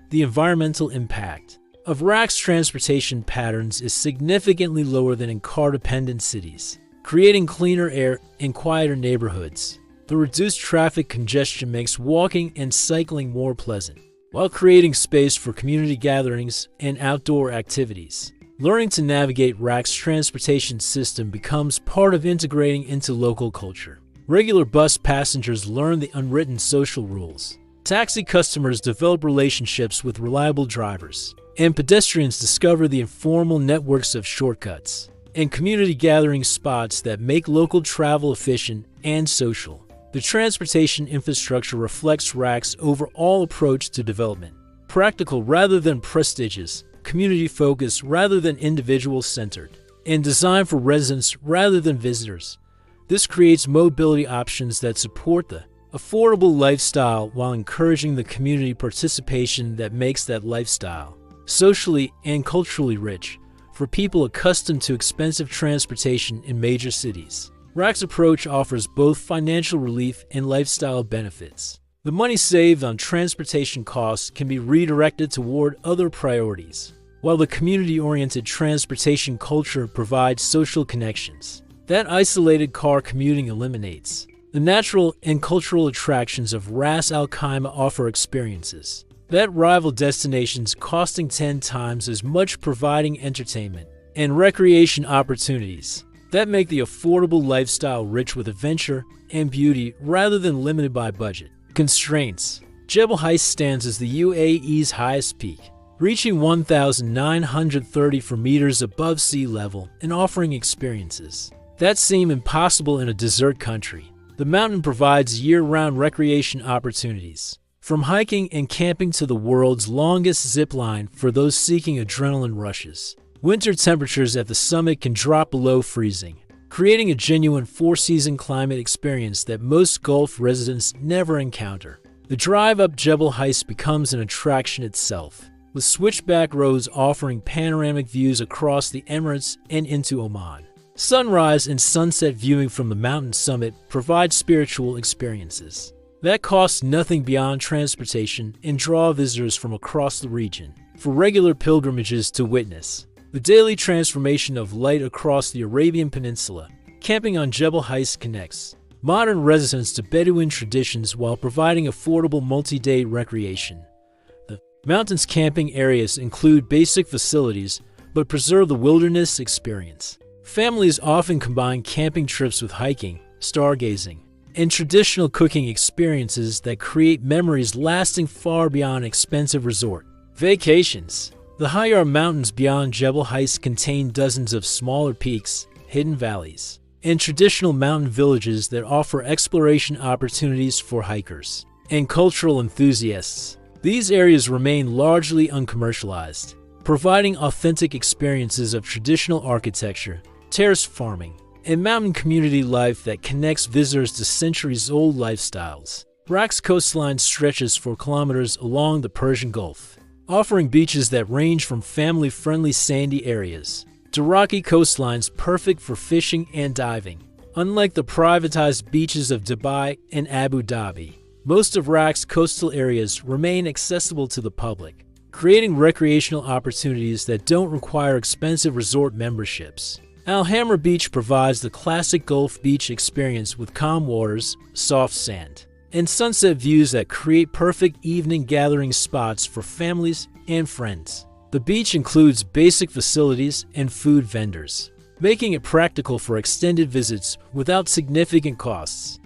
Speaker 1: The environmental impact of RAK's transportation patterns is significantly lower than in car-dependent cities, creating cleaner air and quieter neighborhoods. The reduced traffic congestion makes walking and cycling more pleasant, while creating space for community gatherings and outdoor activities. Learning to navigate RAK's transportation system becomes part of integrating into local culture. Regular bus passengers learn the unwritten social rules. Taxi customers develop relationships with reliable drivers, and pedestrians discover the informal networks of shortcuts and community gathering spots that make local travel efficient and social. The transportation infrastructure reflects RAK's overall approach to development: practical rather than prestigious, community-focused rather than individual-centered, and designed for residents rather than visitors. This creates mobility options that support the affordable lifestyle while encouraging the community participation that makes that lifestyle socially and culturally rich for people accustomed to expensive transportation in major cities. RAK's approach offers both financial relief and lifestyle benefits. The money saved on transportation costs can be redirected toward other priorities, while the community-oriented transportation culture provides social connections that isolated car commuting eliminates. The natural and cultural attractions of Ras al Khaimah offer experiences that rival destinations, costing 10 times as much, providing entertainment and recreation opportunities that make the affordable lifestyle rich with adventure and beauty rather than limited by budget constraints. Jebel Jais stands as the UAE's highest peak, reaching 1,934 meters above sea level and offering experiences that seem impossible in a desert country. The mountain provides year-round recreation opportunities, from hiking and camping to the world's longest zip line for those seeking adrenaline rushes. Winter temperatures at the summit can drop below freezing, creating a genuine four-season climate experience that most Gulf residents never encounter. The drive up Jebel Jais becomes an attraction itself, with switchback roads offering panoramic views across the Emirates and into Oman. Sunrise and sunset viewing from the mountain summit provide spiritual experiences that cost nothing beyond transportation and draw visitors from across the region for regular pilgrimages to witness the daily transformation of light across the Arabian Peninsula. Camping on Jebel Jais connects modern residents to Bedouin traditions while providing affordable multi-day recreation. The mountain's camping areas include basic facilities but preserve the wilderness experience. Families often combine camping trips with hiking, stargazing, and traditional cooking experiences that create memories lasting far beyond expensive resort vacations. The higher mountains beyond Jebel Jais contain dozens of smaller peaks, hidden valleys, and traditional mountain villages that offer exploration opportunities for hikers and cultural enthusiasts. These areas remain largely uncommercialized, providing authentic experiences of traditional architecture, terrace farming, and mountain community life that connects visitors to centuries-old lifestyles. RAK's coastline stretches for kilometers along the Persian Gulf, offering beaches that range from family-friendly sandy areas to rocky coastlines perfect for fishing and diving. Unlike the privatized beaches of Dubai and Abu Dhabi, most of RAK's coastal areas remain accessible to the public, creating recreational opportunities that don't require expensive resort memberships. Al Hamra Beach provides the classic Gulf beach experience with calm waters, soft sand, and sunset views that create perfect evening gathering spots for families and friends. The beach includes basic facilities and food vendors, making it practical for extended visits without significant costs.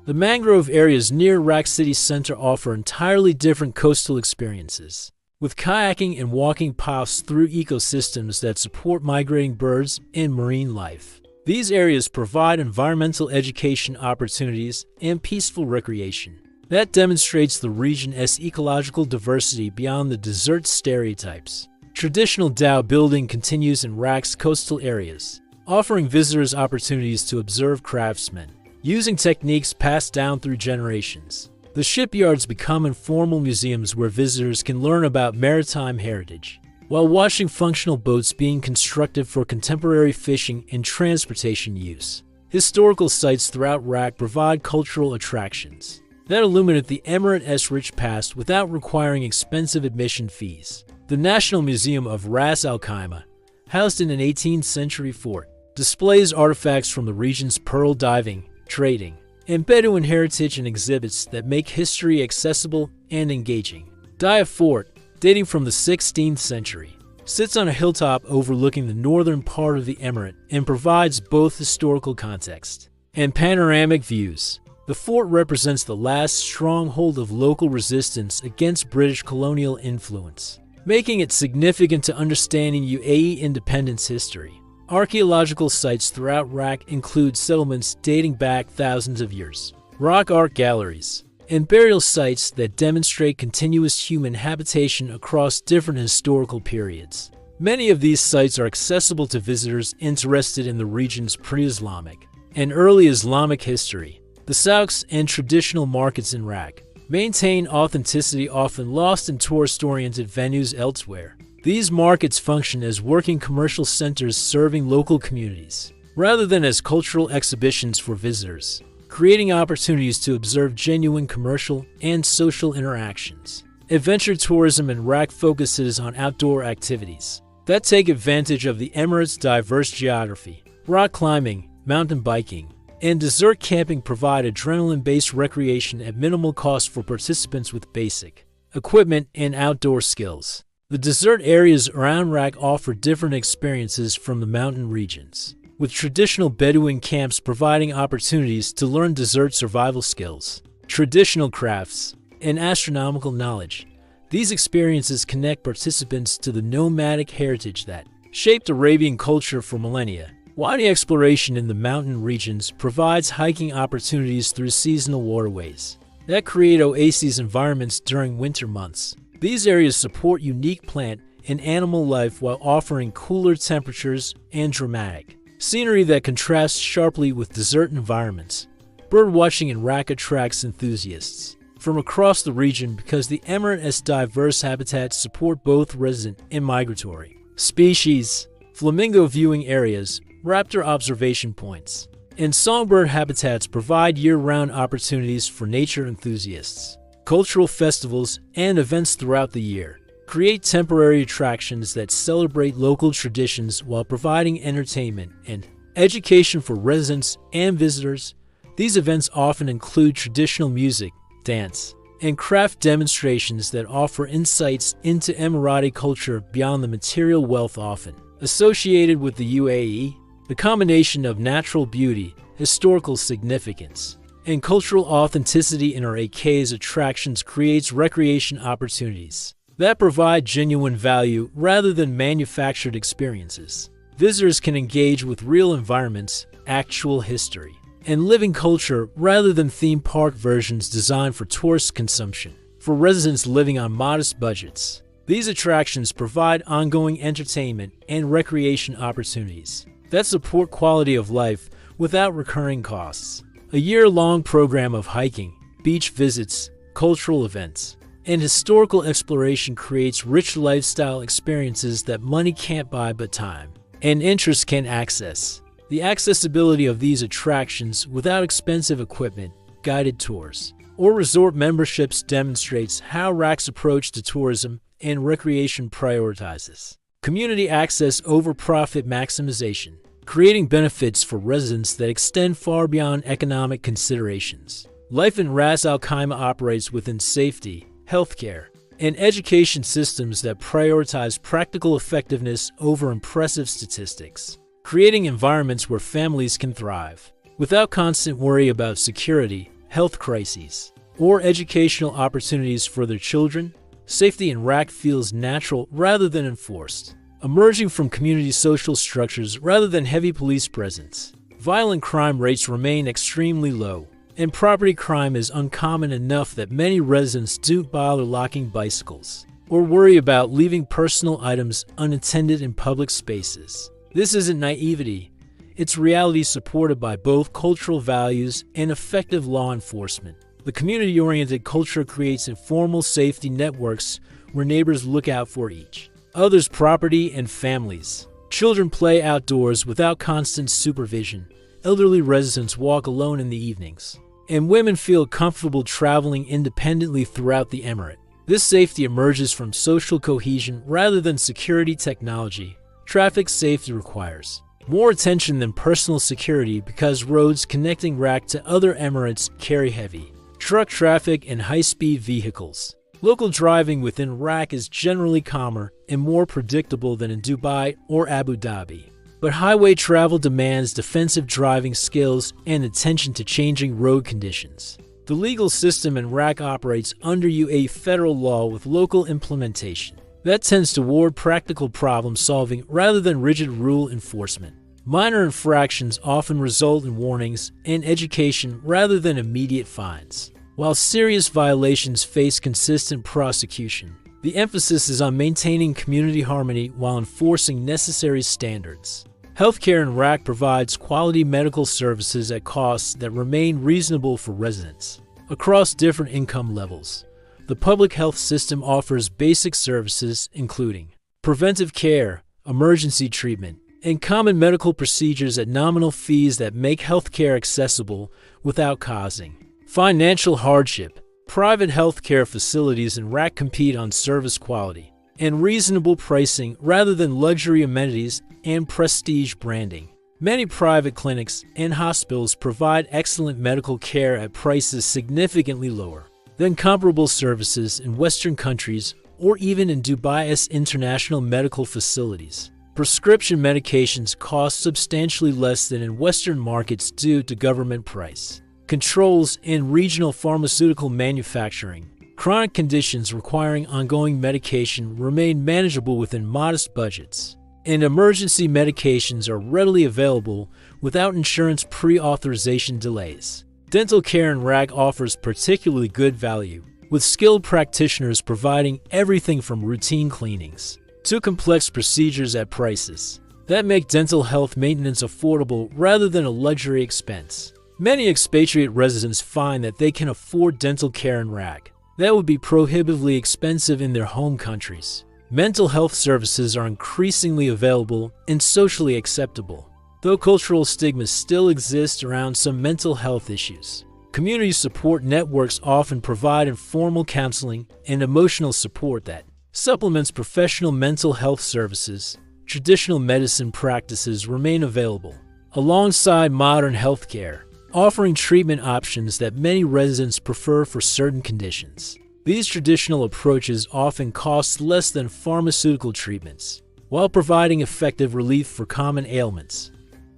Speaker 1: The mangrove areas near RAK City Center offer entirely different coastal experiences, with kayaking and walking paths through ecosystems that support migrating birds and marine life. These areas provide environmental education opportunities and peaceful recreation that demonstrates the region's ecological diversity beyond the desert stereotypes. Traditional dhow building continues in RAK's coastal areas, offering visitors opportunities to observe craftsmen using techniques passed down through generations. The shipyards become informal museums where visitors can learn about maritime heritage, while watching functional boats being constructed for contemporary fishing and transportation use. Historical sites throughout RAK provide cultural attractions that illuminate the Emirates' rich past without requiring expensive admission fees. The National Museum of Ras al Khaimah, housed in an 18th century fort, displays artifacts from the region's pearl diving, trading, and Bedouin heritage and exhibits that make history accessible and engaging. Dia Fort, dating from the 16th century, sits on a hilltop overlooking the northern part of the emirate and provides both historical context and panoramic views. The fort represents the last stronghold of local resistance against British colonial influence, making it significant to understanding UAE independence history. Archaeological sites throughout Iraq include settlements dating back thousands of years, rock art galleries, and burial sites that demonstrate continuous human habitation across different historical periods. Many of these sites are accessible to visitors interested in the region's pre-Islamic and early Islamic history. The souks and traditional markets in Iraq maintain authenticity often lost in tourist-oriented venues elsewhere. These markets function as working commercial centers serving local communities, rather than as cultural exhibitions for visitors, creating opportunities to observe genuine commercial and social interactions. Adventure tourism in Iraq focuses on outdoor activities that take advantage of the Emirates' diverse geography. Rock climbing, mountain biking, and desert camping provide adrenaline-based recreation at minimal cost for participants with basic equipment and outdoor skills. The desert areas around Iraq offer different experiences from the mountain regions, with traditional Bedouin camps providing opportunities to learn desert survival skills, traditional crafts, and astronomical knowledge. These experiences connect participants to the nomadic heritage that shaped Arabian culture for millennia. While the exploration in the mountain regions provides hiking opportunities through seasonal waterways that create oasis environments during winter months. These areas support unique plant and animal life while offering cooler temperatures and dramatic scenery that contrasts sharply with desert environments. Birdwatching in Iraq attracts enthusiasts from across the region because the Emirate's diverse habitats support both resident and migratory species. Flamingo viewing areas, raptor observation points, and songbird habitats provide year-round opportunities for nature enthusiasts. Cultural festivals and events throughout the year create temporary attractions that celebrate local traditions while providing entertainment and education for residents and visitors. These events often include traditional music, dance, and craft demonstrations that offer insights into Emirati culture beyond the material wealth often associated with the UAE. The combination of natural beauty, historical significance, and cultural authenticity in our AK's attractions creates recreation opportunities that provide genuine value rather than manufactured experiences. Visitors can engage with real environments, actual history, and living culture rather than theme park versions designed for tourist consumption. For residents living on modest budgets, these attractions provide ongoing entertainment and recreation opportunities that support quality of life without recurring costs. A year-long program of hiking, beach visits, cultural events, and historical exploration creates rich lifestyle experiences that money can't buy but time and interest can access. The accessibility of these attractions without expensive equipment, guided tours, or resort memberships demonstrates how Iraq's approach to tourism and recreation prioritizes community access over profit maximization, creating benefits for residents that extend far beyond economic considerations. Life in Ras al Khaimah operates within safety, healthcare, and education systems that prioritize practical effectiveness over impressive statistics, creating environments where families can thrive without constant worry about security, health crises, or educational opportunities for their children. Safety in Iraq feels natural rather than enforced, emerging from community social structures rather than heavy police presence. Violent crime rates remain extremely low, and property crime is uncommon enough that many residents don't bother locking bicycles or worry about leaving personal items unattended in public spaces. This isn't naivety, it's reality supported by both cultural values and effective law enforcement. The community-oriented culture creates informal safety networks where neighbors look out for each other's property and families. Children play outdoors without constant supervision. Elderly residents walk alone in the evenings, and women feel comfortable traveling independently throughout the emirate. This safety emerges from social cohesion rather than security technology. Traffic safety requires more attention than personal security because roads connecting Iraq to other emirates carry heavy truck traffic and high-speed vehicles. Local driving within Iraq is generally calmer and more predictable than in Dubai or Abu Dhabi. But highway travel demands defensive driving skills and attention to changing road conditions. The legal system in Iraq operates under UAE federal law with local implementation. that tends toward practical problem solving rather than rigid rule enforcement. Minor infractions often result in warnings and education rather than immediate fines, while serious violations face consistent prosecution. The emphasis is on maintaining community harmony while enforcing necessary standards. Healthcare in Iraq provides quality medical services at costs that remain reasonable for residents. Across different income levels, the public health system offers basic services including preventive care, emergency treatment, and common medical procedures at nominal fees that make healthcare accessible without causing financial hardship. Private healthcare facilities in Iraq compete on service quality and reasonable pricing rather than luxury amenities and prestige branding. Many private clinics and hospitals provide excellent medical care at prices significantly lower than comparable services in Western countries or even in Dubai's international medical facilities. Prescription medications cost substantially less than in Western markets due to government price controls and regional pharmaceutical manufacturing. Chronic conditions requiring ongoing medication remain manageable within modest budgets, and emergency medications are readily available without insurance pre-authorization delays. Dental care in Iraq offers particularly good value, with skilled practitioners providing everything from routine cleanings to complex procedures at prices that make dental health maintenance affordable rather than a luxury expense. Many expatriate residents find that they can afford dental care in Iraq that would be prohibitively expensive in their home countries. Mental health services are increasingly available and socially acceptable, though cultural stigmas still exist around some mental health issues. Community support networks often provide informal counseling and emotional support that supplements professional mental health services. Traditional medicine practices remain available, alongside modern healthcare, offering treatment options that many residents prefer for certain conditions. These traditional approaches often cost less than pharmaceutical treatments, while providing effective relief for common ailments.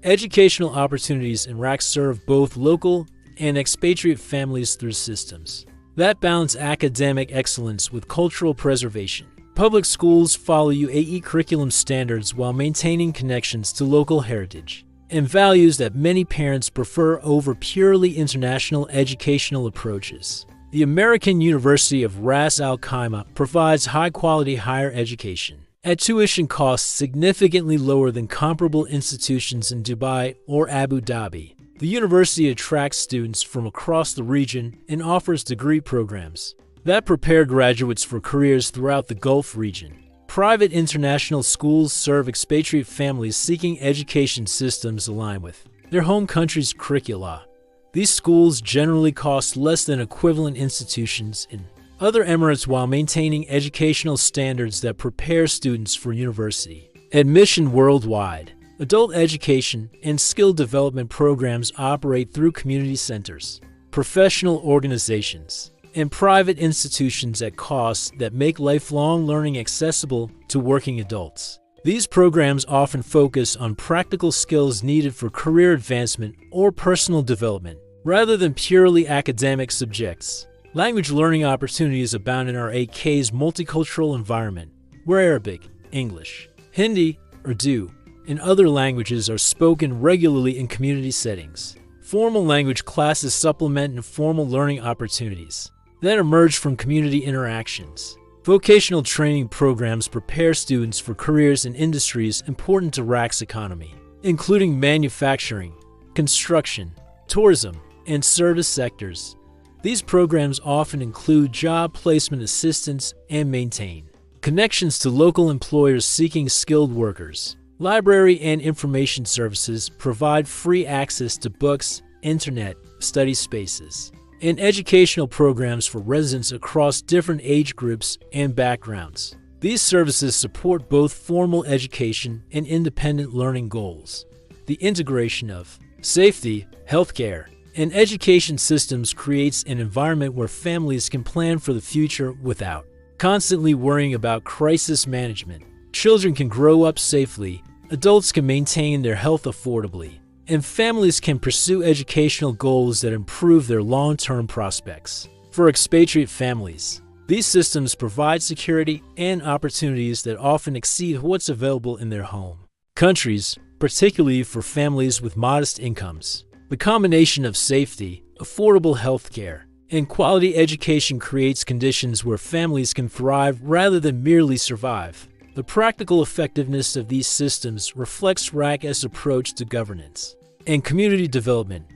Speaker 1: Educational opportunities in Iraq serve both local and expatriate families through systems that balance academic excellence with cultural preservation. Public schools follow UAE curriculum standards while maintaining connections to local heritage and values that many parents prefer over purely international educational approaches. The American University of Ras al Khaimah provides high-quality higher education at tuition costs significantly lower than comparable institutions in Dubai or Abu Dhabi. The university attracts students from across the region and offers degree programs that prepare graduates for careers throughout the Gulf region. Private international schools serve expatriate families seeking education systems aligned with their home country's curricula. These schools generally cost less than equivalent institutions in other Emirates while maintaining educational standards that prepare students for university admission worldwide. Adult education and skill development programs operate through community centers, professional organizations, and private institutions at costs that make lifelong learning accessible to working adults. These programs often focus on practical skills needed for career advancement or personal development, rather than purely academic subjects. Language learning opportunities abound in our AK's multicultural environment, where Arabic, English, Hindi, Urdu, and other languages are spoken regularly in community settings. Formal language classes supplement informal learning opportunities that emerge from community interactions. Vocational training programs prepare students for careers in industries important to Iraq's economy, including manufacturing, construction, tourism, and service sectors. These programs often include job placement assistance and maintain connections to local employers seeking skilled workers. Library and information services provide free access to books, internet, study spaces, and educational programs for residents across different age groups and backgrounds. These services support both formal education and independent learning goals. The integration of safety, healthcare, and education systems creates an environment where families can plan for the future without constantly worrying about crisis management. Children can grow up safely, adults can maintain their health affordably, and families can pursue educational goals that improve their long-term prospects. For expatriate families, These systems provide security and opportunities that often exceed what's available in their home countries, particularly for families with modest incomes. The combination of safety, affordable health care, and quality education creates conditions where families can thrive rather than merely survive. The practical effectiveness of these systems reflects RAC's approach to governance and community development,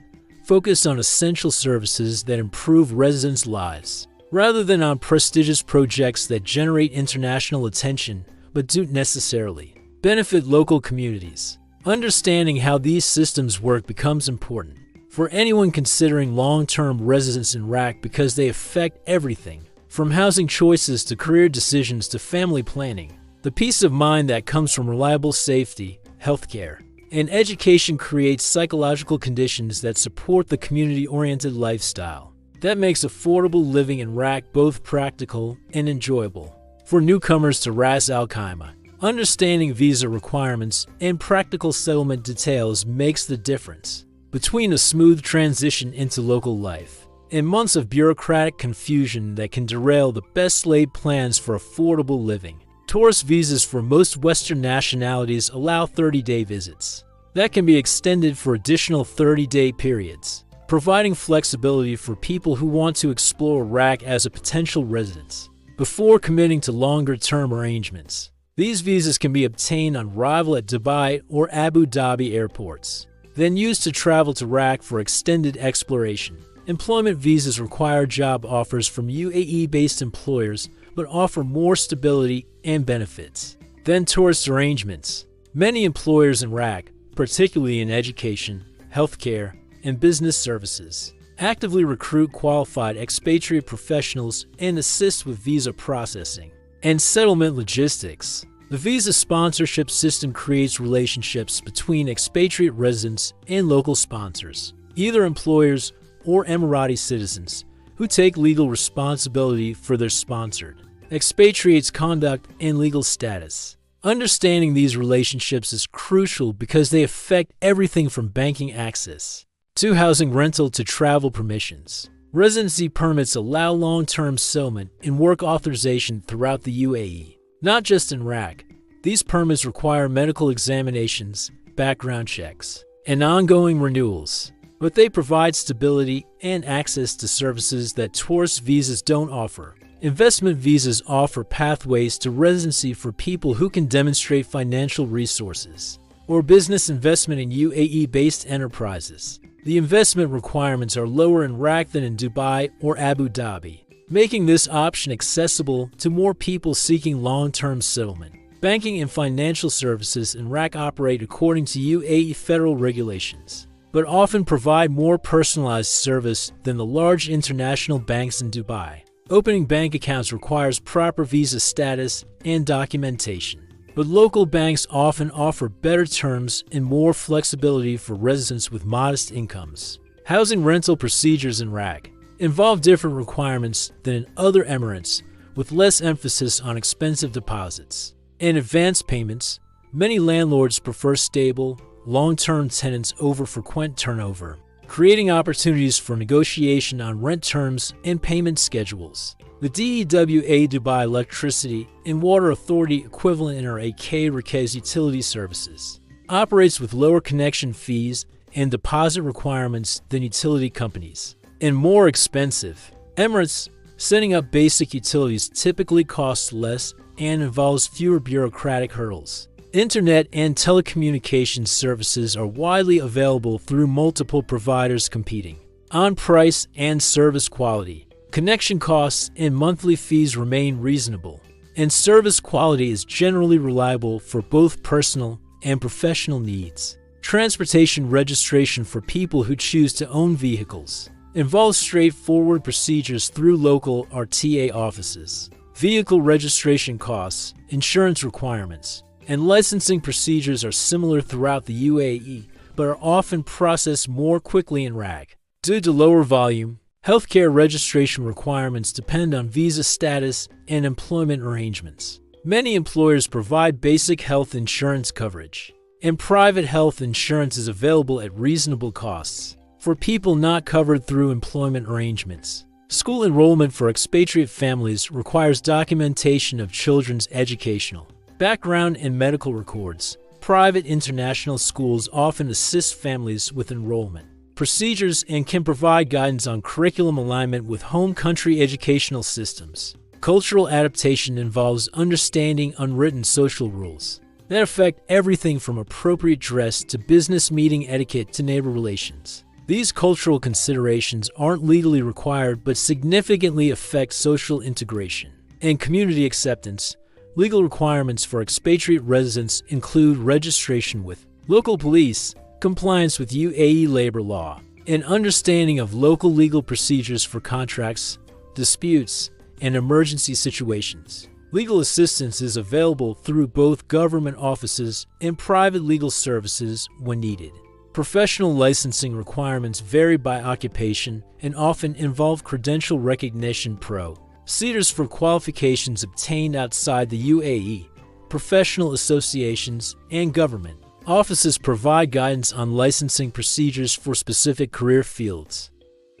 Speaker 1: focused on essential services that improve residents' lives, rather than on prestigious projects that generate international attention but don't necessarily benefit local communities. Understanding how these systems work becomes important for anyone considering long-term residence in RAC because they affect everything, from housing choices to career decisions to family planning. The peace of mind that comes from reliable safety, healthcare, and education creates psychological conditions that support the community-oriented lifestyle that makes affordable living in RAC both practical and enjoyable. For newcomers to Ras al Khaimah, understanding visa requirements and practical settlement details makes the difference between a smooth transition into local life and months of bureaucratic confusion that can derail the best laid plans for affordable living. Tourist visas for most Western nationalities allow 30-day visits that can be extended for additional 30-day periods, providing flexibility for people who want to explore RAC as a potential residence before committing to longer-term arrangements. These visas can be obtained on arrival at Dubai or Abu Dhabi airports, then used to travel to RAC for extended exploration. Employment visas require job offers from UAE-based employers but offer more stability and benefits than tourist arrangements. Many employers in RAC, particularly in education, healthcare, and business services, actively recruit qualified expatriate professionals and assist with visa processing and settlement logistics. The visa sponsorship system creates relationships between expatriate residents and local sponsors, either employers or Emirati citizens, who take legal responsibility for their sponsored expatriates' conduct and legal status. Understanding these relationships is crucial because they affect everything from banking access to housing rental to travel permissions. Residency permits allow long-term settlement and work authorization throughout the UAE, not just in RAC. These permits require medical examinations, background checks, and ongoing renewals, but they provide stability and access to services that tourist visas don't offer. Investment visas offer pathways to residency for people who can demonstrate financial resources or business investment in UAE-based enterprises. The investment requirements are lower in RAC than in Dubai or Abu Dhabi, making this option accessible to more people seeking long-term settlement. Banking and financial services in RAC operate according to UAE federal regulations, but often provide more personalized service than the large international banks in Dubai. Opening bank accounts requires proper visa status and documentation, but local banks often offer better terms and more flexibility for residents with modest incomes. Housing rental procedures in RAC involve different requirements than in other Emirates, with less emphasis on expensive deposits and advance payments. Many landlords prefer stable, long-term tenants over frequent turnover, creating opportunities for negotiation on rent terms and payment schedules. The DEWA Dubai Electricity and Water Authority, equivalent NRAK Rakez Utility Services, operates with lower connection fees and deposit requirements than utility companies, and more expensive. Emirates, setting up basic utilities typically costs less and involves fewer bureaucratic hurdles. Internet and telecommunications services are widely available through multiple providers competing on price and service quality. Connection costs and monthly fees remain reasonable, and service quality is generally reliable for both personal and professional needs. Transportation registration for people who choose to own vehicles involves straightforward procedures through local RTA offices. Vehicle registration costs, insurance requirements, and licensing procedures are similar throughout the UAE, but are often processed more quickly in RAC. Due to lower volume, healthcare registration requirements depend on visa status and employment arrangements. Many employers provide basic health insurance coverage, and private health insurance is available at reasonable costs for people not covered through employment arrangements. School enrollment for expatriate families requires documentation of children's educational background and medical records. Private international schools often assist families with enrollment procedures and can provide guidance on curriculum alignment with home country educational systems. Cultural adaptation involves understanding unwritten social rules that affect everything from appropriate dress to business meeting etiquette to neighbor relations. These cultural considerations aren't legally required but significantly affect social integration and community acceptance. Legal requirements for expatriate residents include registration with local police, compliance with UAE labor law, and understanding of local legal procedures for contracts, disputes, and emergency situations. Legal assistance is available through both government offices and private legal services when needed. Professional licensing requirements vary by occupation and often involve credential recognition procedures for qualifications obtained outside the UAE. Professional associations and government offices provide guidance on licensing procedures for specific career fields.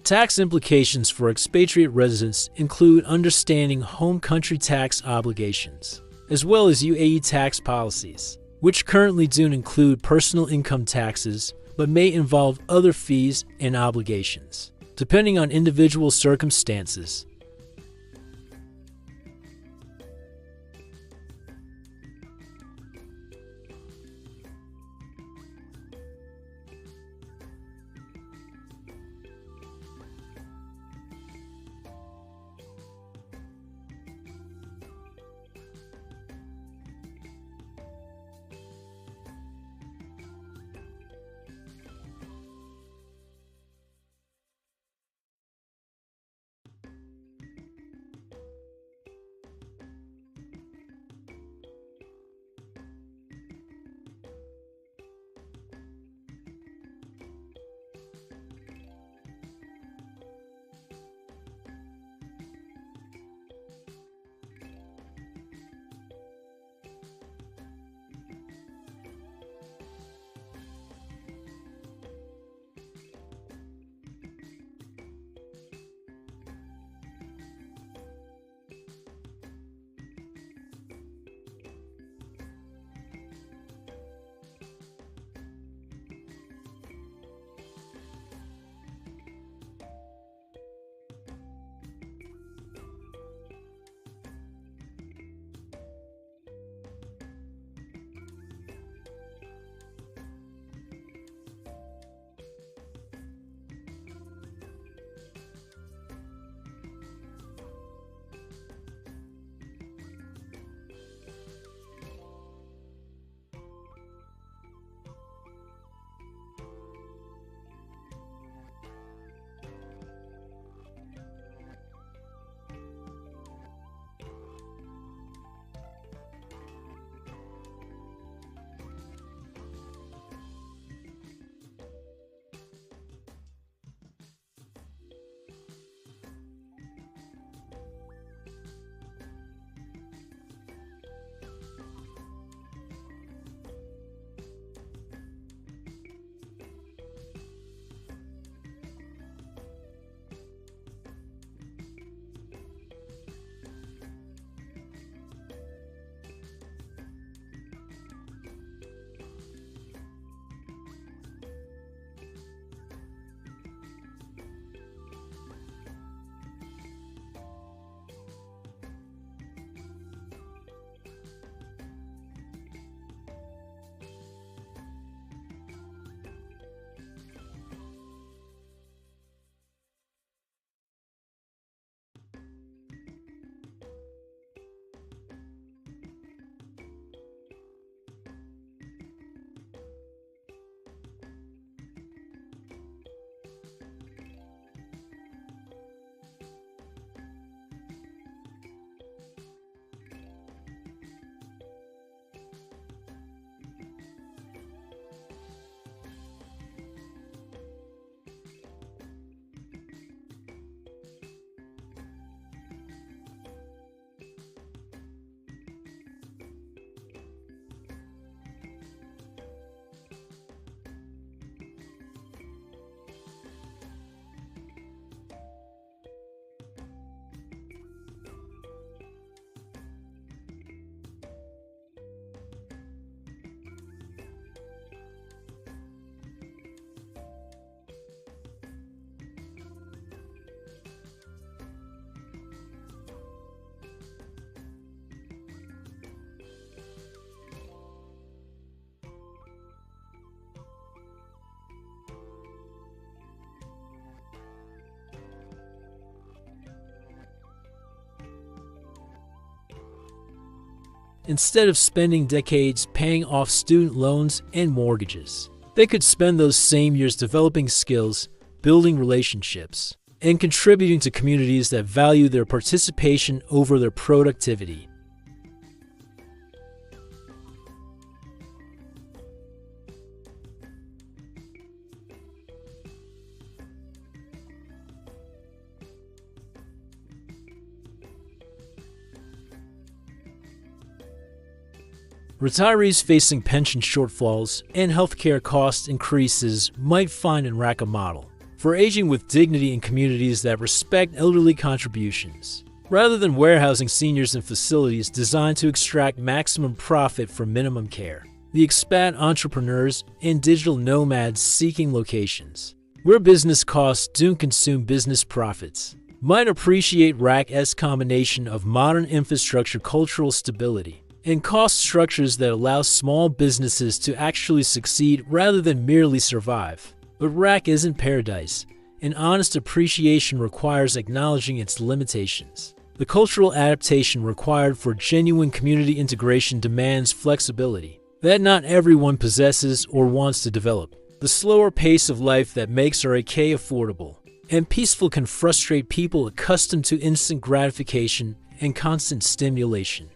Speaker 1: Tax implications for expatriate residents include understanding home country tax obligations, as well as UAE tax policies, which currently don't include personal income taxes but may involve other fees and obligations, depending on individual circumstances. instead of spending decades paying off student loans and mortgages. They could spend those same years developing skills, building relationships, and contributing to communities that value their participation over their productivity. Retirees facing pension shortfalls and healthcare cost increases might find in RAC a model for aging with dignity in communities that respect elderly contributions, rather than warehousing seniors in facilities designed to extract maximum profit from minimum care. The expat entrepreneurs and digital nomads seeking locations where business costs don't consume business profits might appreciate RAC's combination of modern infrastructure, cultural stability, and cost structures that allow small businesses to actually succeed rather than merely survive. But RAC isn't paradise, and honest appreciation requires acknowledging its limitations. The cultural adaptation required for genuine community integration demands flexibility that not everyone possesses or wants to develop. The slower pace of life that makes RAC affordable and peaceful can frustrate people accustomed to instant gratification and constant stimulation.